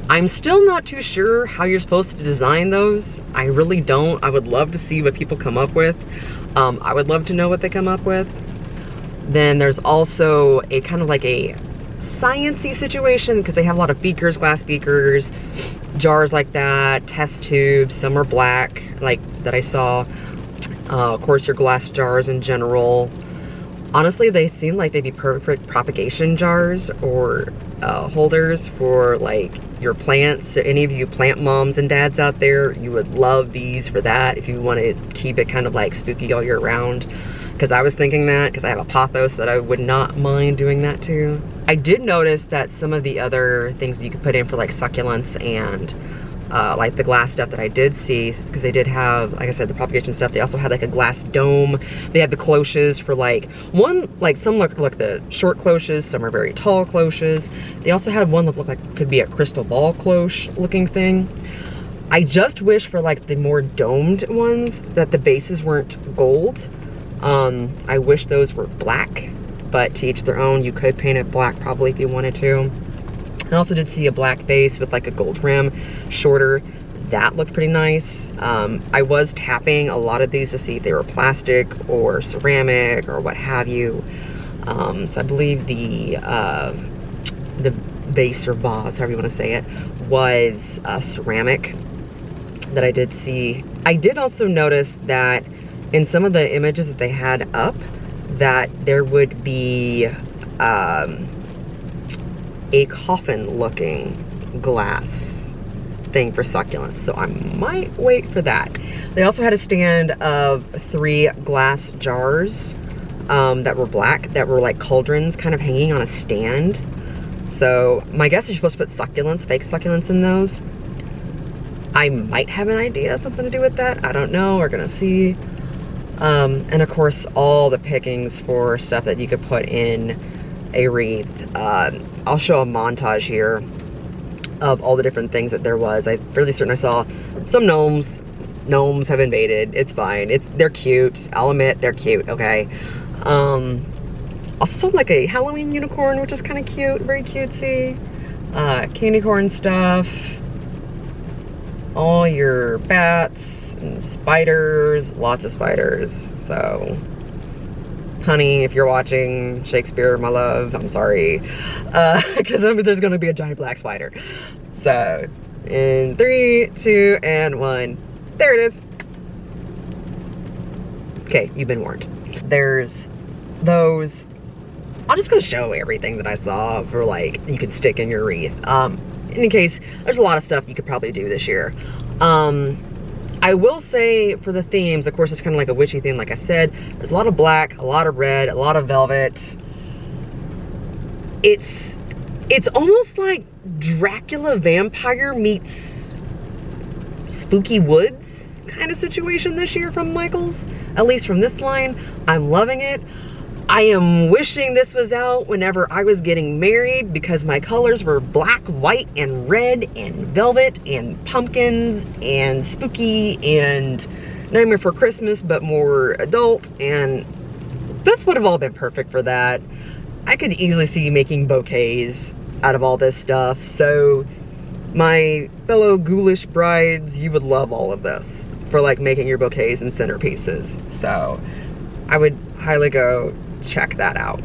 I'm still not too sure how you're supposed to design those. I really don't. I would love to see what people come up with. I would love to know what they come up with. Then there's also a kind of like a science-y situation because they have a lot of beakers, glass beakers, jars like that, test tubes. Some are black, like that I saw. Of course, your glass jars in general. Honestly, they seem like they'd be perfect propagation jars or holders for like your plants. So any of you plant moms and dads out there, you would love these for that if you want to keep it kind of like spooky all year round. Because I was thinking that, because I have a pothos that I would not mind doing that too. I did notice that some of the other things that you could put in for like succulents and like the glass stuff that I did see, because they did have, like I said, the propagation stuff. They also had like a glass dome. They had the cloches for like, some look like the short cloches, some are very tall cloches. They also had one that looked like could be a crystal ball cloche looking thing. I just wish for like the more domed ones that the bases weren't gold. I wish those were black, but to each their own. You could paint it black probably if you wanted to. I also did see a black base with like a gold rim, shorter. That looked pretty nice. I was tapping a lot of these to see if they were plastic or ceramic or what have you. So I believe the base or vase, however you want to say it, was ceramic that I did see. I did also notice that in some of the images that they had up, that there would be a coffin looking glass thing for succulents, so I might wait for that. They also had a stand of 3 glass jars that were black, that were like cauldrons kind of hanging on a stand. So my guess is you're supposed to put succulents, fake succulents in those. I might have an idea, something to do with that. I don't know, we're gonna see. And of course all the pickings for stuff that you could put in a wreath. I'll show a montage here of all the different things that there was. I'm fairly certain I saw some gnomes. Gnomes have invaded. It's fine. They're cute. I'll admit they're cute. Okay. Also saw like a Halloween unicorn, which is kind of cute. Very cutesy. Candy corn stuff. All your bats and spiders. Lots of spiders. So, honey, if you're watching Shakespeare, my love, I'm sorry. Because there's going to be a giant black spider. So, in 3, 2, and 1. There it is. Okay, you've been warned. There's those. I'm just going to show everything that I saw for like, you could stick in your wreath. In any case, there's a lot of stuff you could probably do this year. I will say for the themes, of course, it's kind of like a witchy theme, like I said. There's a lot of black, a lot of red, a lot of velvet. It's almost like Dracula vampire meets spooky woods kind of situation this year from Michaels. At least from this line, I'm loving it. I am wishing this was out whenever I was getting married, because my colors were black, white, and red, and velvet, and pumpkins, and spooky, and Nightmare for Christmas, but more adult, and this would have all been perfect for that. I could easily see making bouquets out of all this stuff. So my fellow ghoulish brides, you would love all of this for like making your bouquets and centerpieces. So I would highly go check that out.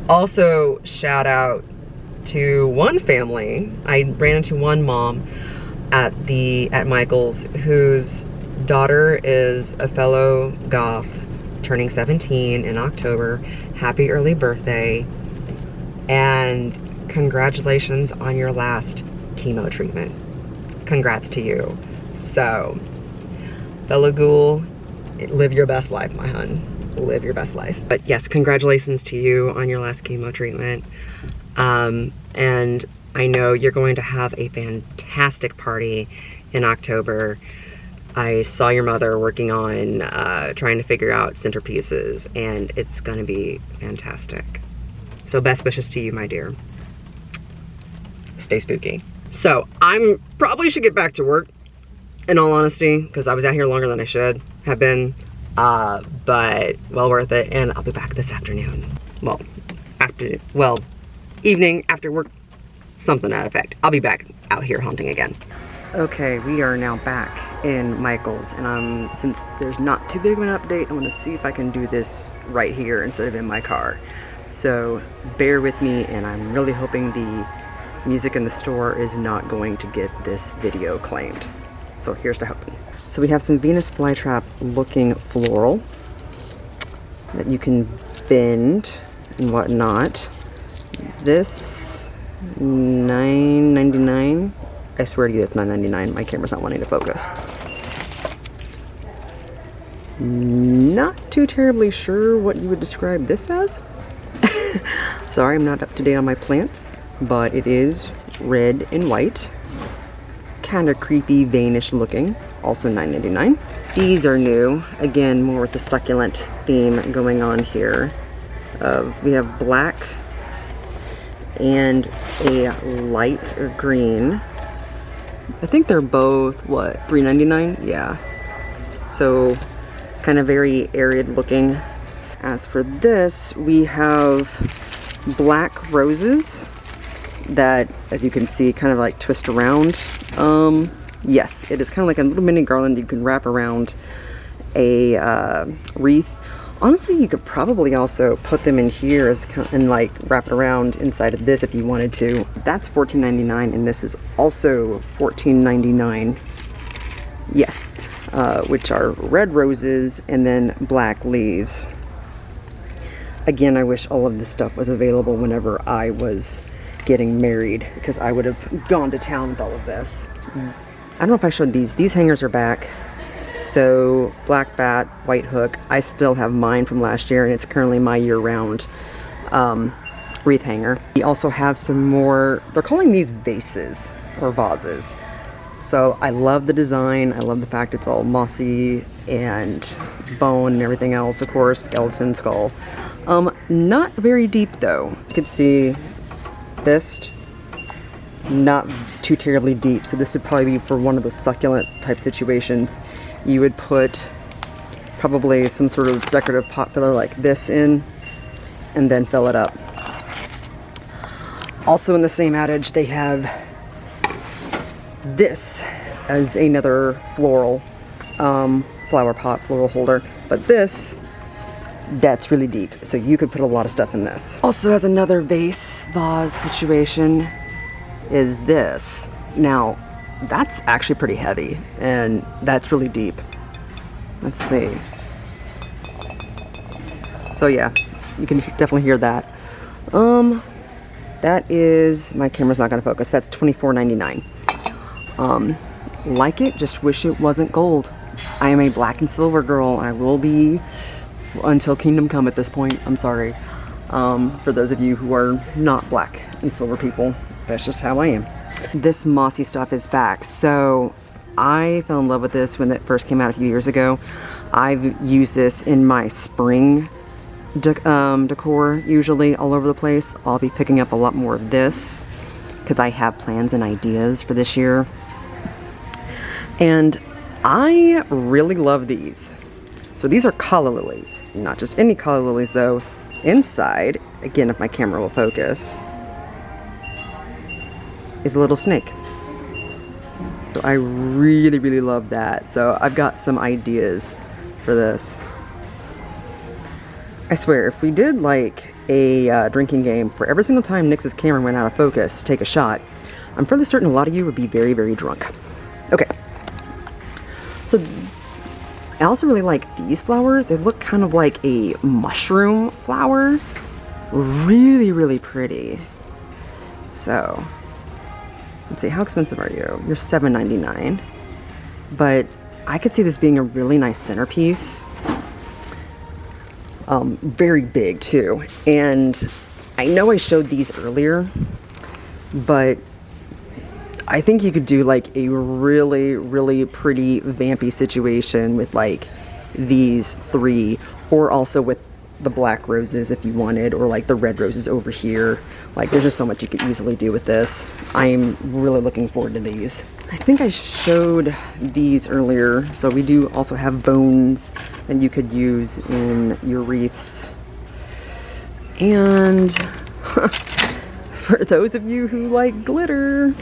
Also, shout out to one family. I ran into one mom at Michael's whose daughter is a fellow goth, turning 17 in October. Happy early birthday, and congratulations on your last chemo treatment. Congrats to you. So, fellow ghoul, live your best life, my hun. Live your best life. But yes, congratulations to you on your last chemo treatment. And I know you're going to have a fantastic party in October. I saw your mother working on trying to figure out centerpieces, and it's gonna be fantastic. So best wishes to you, my dear. Stay spooky. So I'm probably should get back to work, in all honesty, because I was out here longer than I should have been, but well worth it. And I'll be back this afternoon. Well, evening after work, something to that effect. I'll be back out here hunting again. Okay, we are now back in Michael's, and since there's not too big of an update, I'm gonna see if I can do this right here instead of in my car. So bear with me, and I'm really hoping the music in the store is not going to get this video claimed. So here's to hoping. So we have some Venus flytrap looking floral that you can bend and whatnot. This $9.99. I swear to you, that's $9.99. My camera's not wanting to focus. Not too terribly sure what you would describe this as. Sorry, I'm not up to date on my plants, but it is red and white. Kind of creepy, veinish looking. Also $9.99. These are new. Again, more with the succulent theme going on here. We have black and a light green. I think they're both, what, $3.99? Yeah. So, kind of very arid looking. As for this, we have black roses that, as you can see, kind of like twist around. Yes, it is kind of like a little mini garland you can wrap around a wreath. Honestly, you could probably also put them in here and like wrap it around inside of this if you wanted to. That's $14.99, and this is also $14.99. Yes, which are red roses and then black leaves. Again, I wish all of this stuff was available whenever I was getting married, because I would have gone to town with all of this. I don't know if I showed these. These hangers are back. So black bat, white hook. I still have mine from last year, and it's currently my year-round wreath hanger. We also have some more, they're calling these vases or vases. So I love the design. I love the fact it's all mossy and bone and everything else, of course, skeleton, skull. Not very deep though. You can see fist, not too terribly deep. So this would probably be for one of the succulent type situations. You would put probably some sort of decorative pot filler like this in, and then fill it up. Also in the same adage, they have this as another floral flower pot, floral holder, but this, that's really deep, so you could put a lot of stuff in this. Also has another vase situation is this. Now that's actually pretty heavy, and that's really deep. Let's see. So yeah, you can definitely hear that. That is, my camera's not gonna focus, that's $24.99. Like it, just wish it wasn't gold. I am a black and silver girl. I will be until kingdom come at this point. I'm sorry. For those of you who are not black and silver people, that's just how I am. This mossy stuff is back. So I fell in love with this when it first came out a few years ago. I've used this in my spring decor, usually all over the place. I'll be picking up a lot more of this because I have plans and ideas for this year. And I really love these. So these are calla lilies, not just any calla lilies though. Inside, again, if my camera will focus, is a little snake. So I really, really love that. So I've got some ideas for this. I swear, if we did like a drinking game for every single time Nix's camera went out of focus, take a shot, I'm fairly certain a lot of you would be very, very drunk. Okay. So I also really like these flowers. They look kind of like a mushroom flower. Really, really pretty. So, let's see, how expensive are you? You're $7.99. But I could see this being a really nice centerpiece. Very big too. And I know I showed these earlier, but I think you could do like a really, really pretty vampy situation with like these three, or also with the black roses if you wanted, or like the red roses over here. Like there's just so much you could easily do with this. I'm really looking forward to these. I think I showed these earlier. So we do also have bones that you could use in your wreaths. And for those of you who like glitter,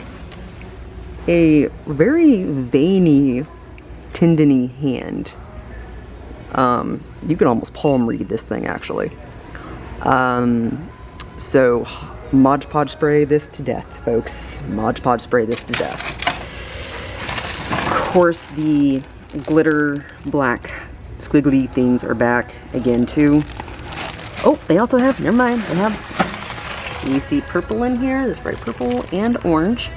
a very veiny, tendony hand. You could almost palm read this thing actually. So Mod Podge spray this to death, folks. Mod Podge spray this to death. Of course, the glitter black squiggly things are back again too. Oh, they also have, never mind, they have, you see purple in here, this bright purple and orange.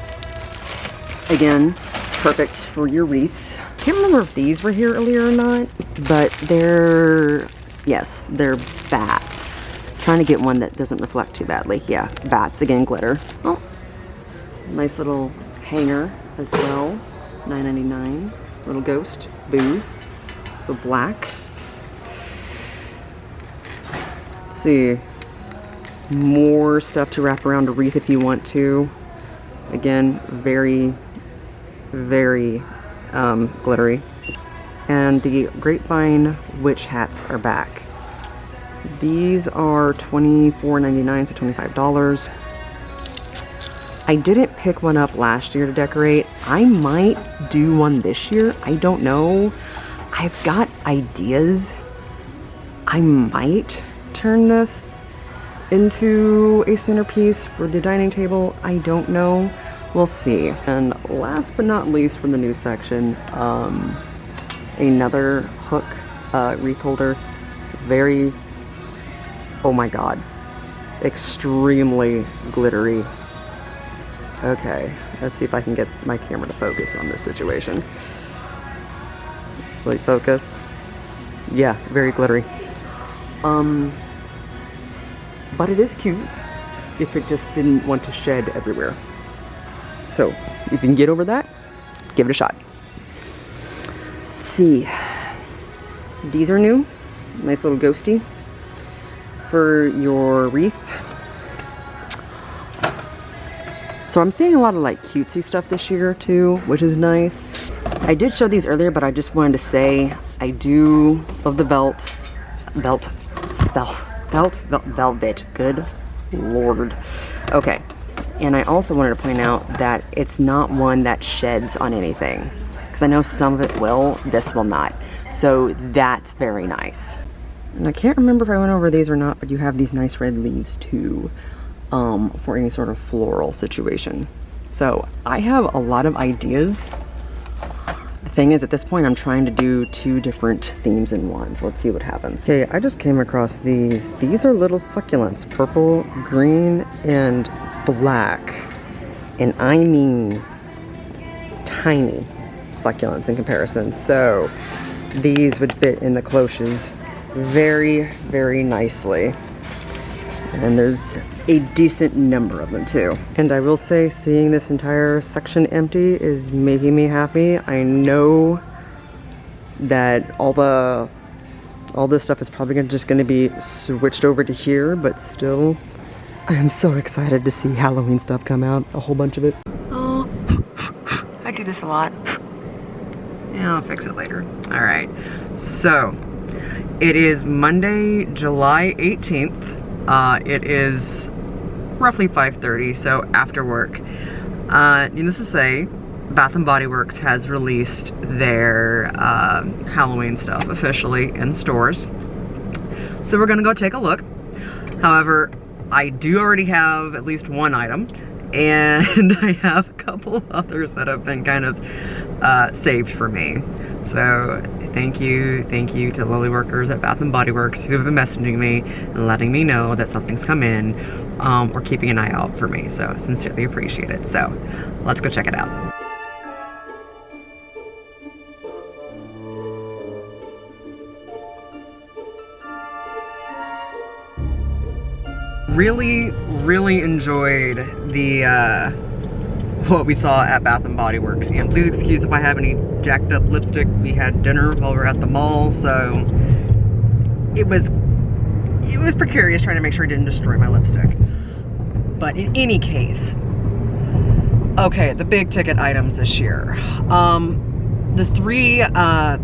Again, perfect for your wreaths. Can't remember if these were here earlier or not, but they're, yes, they're bats. Trying to get one that doesn't reflect too badly. Yeah, bats, again, glitter. Oh, nice little hanger as well. $9.99. Little ghost. Boo. So black. Let's see. More stuff to wrap around a wreath if you want to. Again, very, very glittery. And the grapevine witch hats are back. These are $24.99, so $25. I didn't pick one up last year to decorate. I might do one this year. I don't know. I've got ideas. I might turn this into a centerpiece for the dining table. I don't know. We'll see. And last but not least from the new section, another hook wreath holder. Very, oh my god, extremely glittery. Okay, let's see if I can get my camera to focus on this situation. Will it focus? Yeah, very glittery. But it is cute if it just didn't want to shed everywhere. So, if you can get over that, give it a shot. Let's see. These are new. Nice little ghosty for your wreath. So I'm seeing a lot of like cutesy stuff this year too, which is nice. I did show these earlier, but I just wanted to say I do love the velvet. Good lord. Okay. And I also wanted to point out that it's not one that sheds on anything. Because I know some of it will, this will not. So that's very nice. And I can't remember if I went over these or not, but you have these nice red leaves too, for any sort of floral situation. So I have a lot of ideas. The thing is, at this point, I'm trying to do 2 different themes in one. So let's see what happens. Okay, I just came across these. These are little succulents, purple, green, and black. And I mean tiny succulents in comparison. So these would fit in the cloches very, very nicely. And there's a decent number of them too. And I will say, seeing this entire section empty is making me happy. I know that all this stuff is probably just gonna be switched over to here, but still, I am so excited to see Halloween stuff come out, a whole bunch of it. Oh, I do this a lot. Yeah, I'll fix it later. All right, so It is Monday, July 18th. It is roughly 5:30, so after work. Needless to say, Bath & Body Works has released their Halloween stuff officially in stores. So we're gonna go take a look. However, I do already have at least one item, and I have a couple others that have been kind of saved for me. So thank you to the lovely workers at Bath & Body Works who have been messaging me and letting me know that something's come in, or keeping an eye out for me. So sincerely appreciate it. So let's go check it out. Really enjoyed the what we saw at Bath & Body Works, and please excuse if I have any jacked up lipstick. We had dinner while we were at the mall, so it was precarious trying to make sure I didn't destroy my lipstick. But in any case, okay, the big ticket items this year. The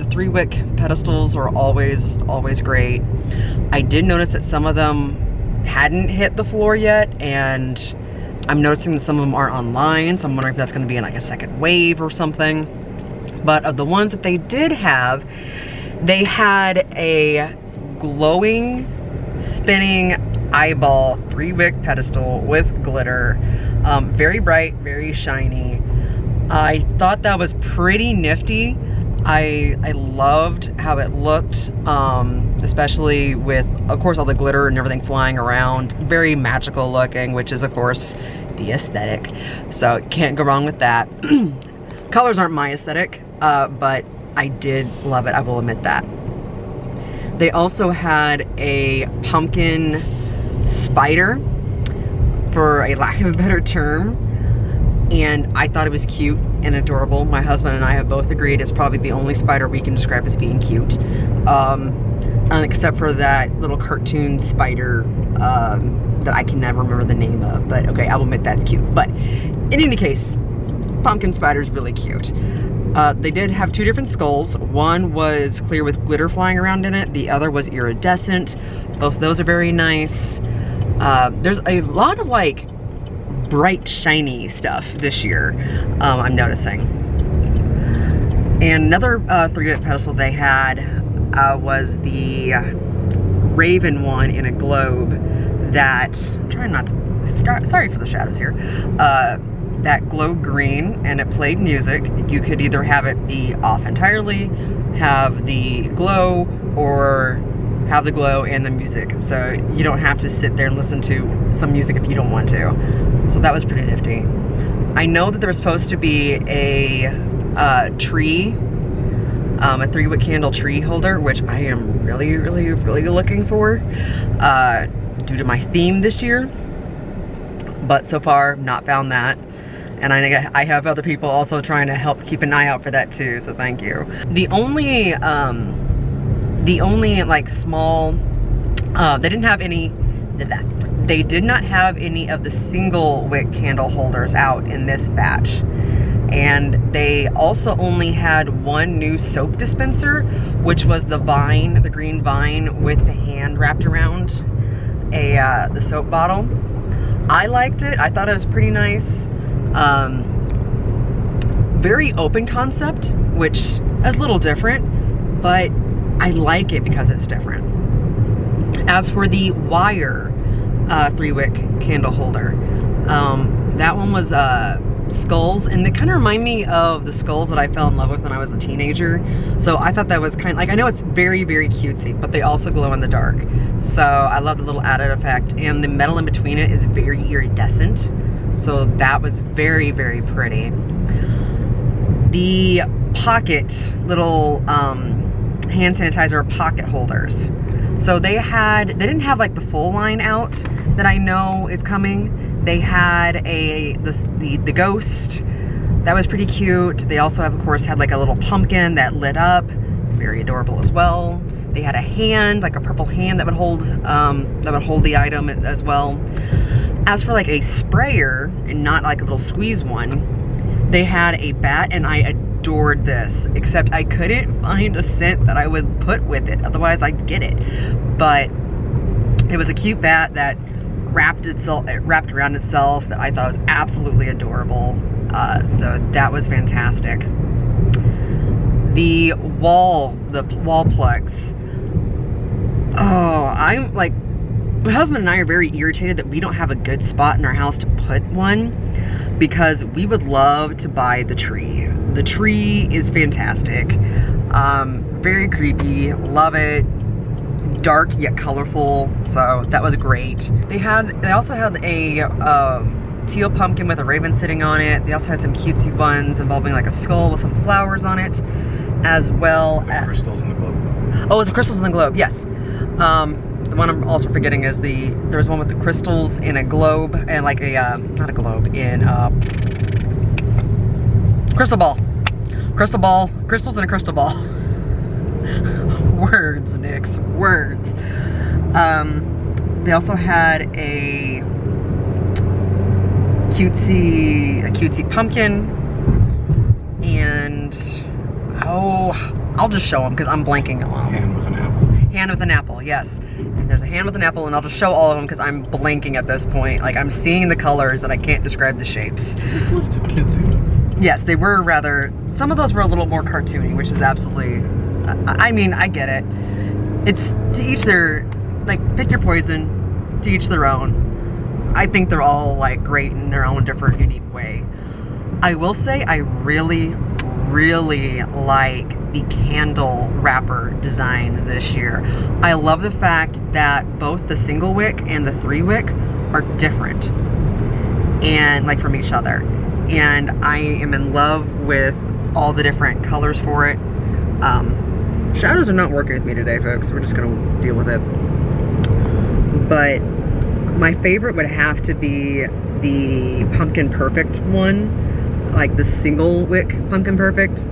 three wick pedestals are always great. I did notice that some of them hadn't hit the floor yet, and I'm noticing that some of them aren't online, so I'm wondering if that's going to be in like a second wave or something. But of the ones that they did have, they had a glowing, spinning eyeball 3-wick pedestal with glitter. Very bright, very shiny. I thought that was pretty nifty. I loved how it looked, especially with, of course, all the glitter and everything flying around. Very magical looking, which is, of course, the aesthetic. So can't go wrong with that. Colors aren't my aesthetic, but I did love it, I will admit that. They also had a pumpkin spider, for a lack of a better term, and I thought it was cute and adorable. My husband and I have both agreed it's probably the only spider we can describe as being cute, except for that little cartoon spider that I can never remember the name of, but okay, I will admit that's cute. But in any case, pumpkin spider is really cute. They did have two different skulls. One was clear with glitter flying around in it, the other was iridescent. Both of those are very nice. There's a lot of like bright shiny stuff this year, I'm noticing. And another 3-wick pedestal they had was the raven one in a globe that, I'm trying not to, sorry for the shadows here, that glowed green, and it played music. You could either have it be off entirely, have the glow, or have the glow and the music, so you don't have to sit there and listen to some music if you don't want to. So that was pretty nifty. I know that there was supposed to be a tree, a 3-wick candle tree holder, which I am really looking for, due to my theme this year. But so far, not found that. And I have other people also trying to help keep an eye out for that too, so thank you. The only like small, they didn't have any of that. They did not have any of the single wick candle holders out in this batch. And they also only had one new soap dispenser, which was the vine, the green vine with the hand wrapped around the soap bottle. I liked it. I thought it was pretty nice. Very open concept, which is a little different, but I like it because it's different. As for the wire 3-wick candle holder, that one was skulls, and they kind of remind me of the skulls that I fell in love with when I was a teenager. So I thought that was kind of like, I know it's very cutesy, but they also glow in the dark. So I love the little added effect, and the metal in between it is very iridescent. So that was very pretty. The pocket little hand sanitizer pocket holders. So they didn't have like the full line out that I know is coming. They had the ghost. That was pretty cute. They also have, of course, had like a little pumpkin that lit up. Very adorable as well. They had a hand, like a purple hand that would hold the item as well. As for like a sprayer, and not like a little squeeze one, they had a bat, and I adored this, except I couldn't find a scent that I would put with it. Otherwise, I'd get it. But it was a cute bat that wrapped around itself that I thought was absolutely adorable. So that was fantastic. The wall plugs. Oh, I'm like, my husband and I are very irritated that we don't have a good spot in our house to put one, because we would love to buy the tree. The tree is fantastic. Very creepy, love it. Dark yet colorful, so that was great. They also had a teal pumpkin with a raven sitting on it. They also had some cutesy ones involving like a skull with some flowers on it, as well as crystals in the globe. Oh, it's the crystals in the globe, yes. The one I'm also forgetting is there was one with the crystals in a globe and like a, not a globe, in a crystal ball. Crystal ball, crystals in a crystal ball. Words, Nix, words. They also had a cutesy pumpkin, and I'll just show them because I'm blanking on them. Hand with an apple. Hand with an apple, yes. And there's a hand with an apple, and I'll just show all of them because I'm blanking at this point. Like, I'm seeing the colors and I can't describe the shapes. Yes, they were rather, some of those were a little more cartoony, which is absolutely, I mean, I get it. It's to each their, like, pick your poison, to each their own. I think they're all, like, great in their own different, unique way. I will say I really like the candle wrapper designs this year. I love the fact that both the single wick and the 3-wick are different, and like from each other. And I am in love with all the different colors for it. Shadows are not working with me today, folks. We're just gonna deal with it. But my favorite would have to be the Pumpkin Perfect one. Like the single wick Pumpkin Perfect.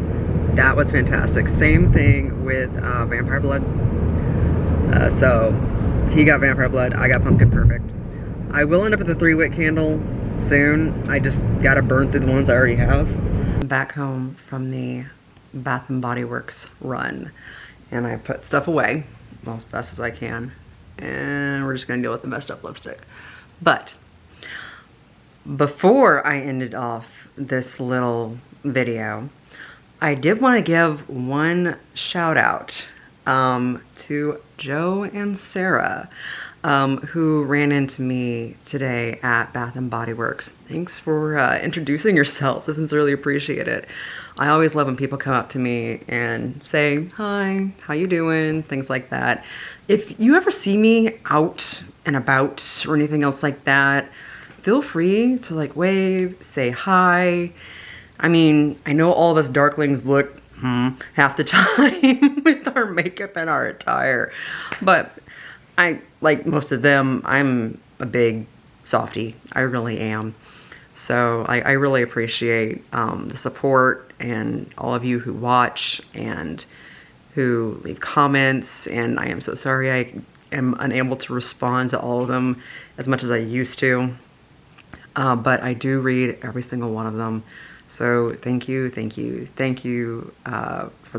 That was fantastic. Same thing with Vampire Blood. So he got Vampire Blood, I got Pumpkin Perfect. I will end up with a 3-wick candle soon. I just gotta burn through the ones I already have. I'm back home from the Bath & Body Works run, and I put stuff away as best as I can, and we're just gonna deal with the messed up lipstick. But before I ended off this little video, I did want to give one shout out to Joe and Sarah, who ran into me today at Bath & Body Works. Thanks for introducing yourselves. I sincerely appreciate it. I always love when people come up to me and say, hi, how you doing? Things like that. If you ever see me out and about or anything else like that, feel free to like wave, say hi. I mean, I know all of us darklings look half the time with our makeup and our attire, but I, like most of them, I'm a big softie. I really am. So I really appreciate the support and all of you who watch and who leave comments, and I am so sorry I am unable to respond to all of them as much as I used to. But I do read every single one of them. So thank you for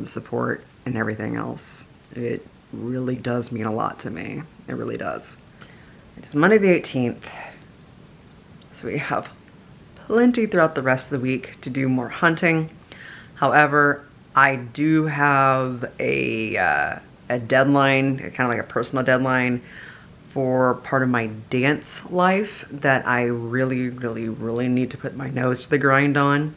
the support and everything else. It really does mean a lot to me. It really does. It is Monday the 18th. So we have plenty throughout the rest of the week to do more hunting. However, I do have a deadline, kind of like a personal deadline, for part of my dance life that I really need to put my nose to the grind on.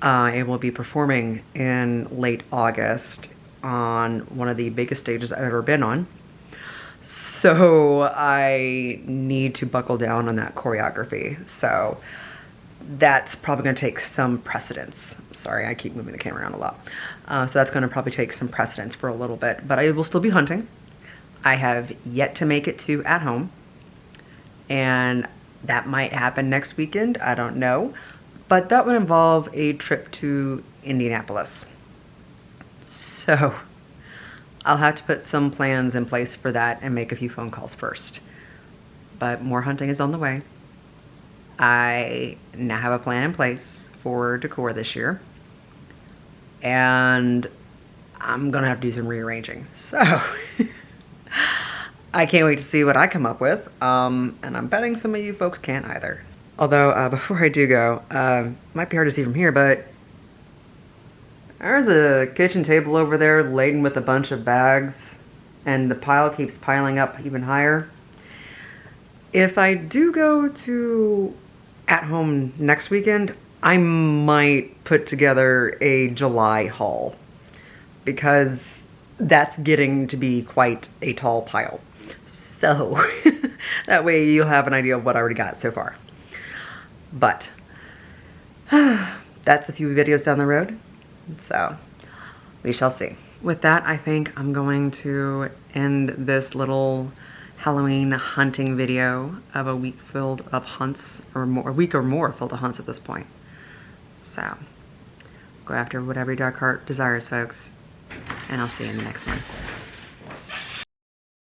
I will be performing in late August on one of the biggest stages I've ever been on. So I need to buckle down on that choreography. So that's probably going to take some precedence. Sorry, I keep moving the camera around a lot. So that's going to probably take some precedence for a little bit, but I will still be hunting. I have yet to make it to At Home, and that might happen next weekend. I don't know, but that would involve a trip to Indianapolis. So I'll have to put some plans in place for that and make a few phone calls first. But more hunting is on the way. I now have a plan in place for decor this year. and I'm gonna have to do some rearranging. So I can't wait to see what I come up with, and I'm betting some of you folks can't either. Although, before I do go, might be hard to see from here, but there's a kitchen table over there laden with a bunch of bags, and the pile keeps piling up even higher. If I do go to At Home next weekend, I might put together a July haul, because that's getting to be quite a tall pile. So that way you'll have an idea of what I already got so far. But that's a few videos down the road, so we shall see. With that, I think I'm going to end this little Halloween hunting video of a week filled of hunts, or more, a week or more filled of hunts at this point. So go after whatever your dark heart desires, folks, and I'll see you in the next one.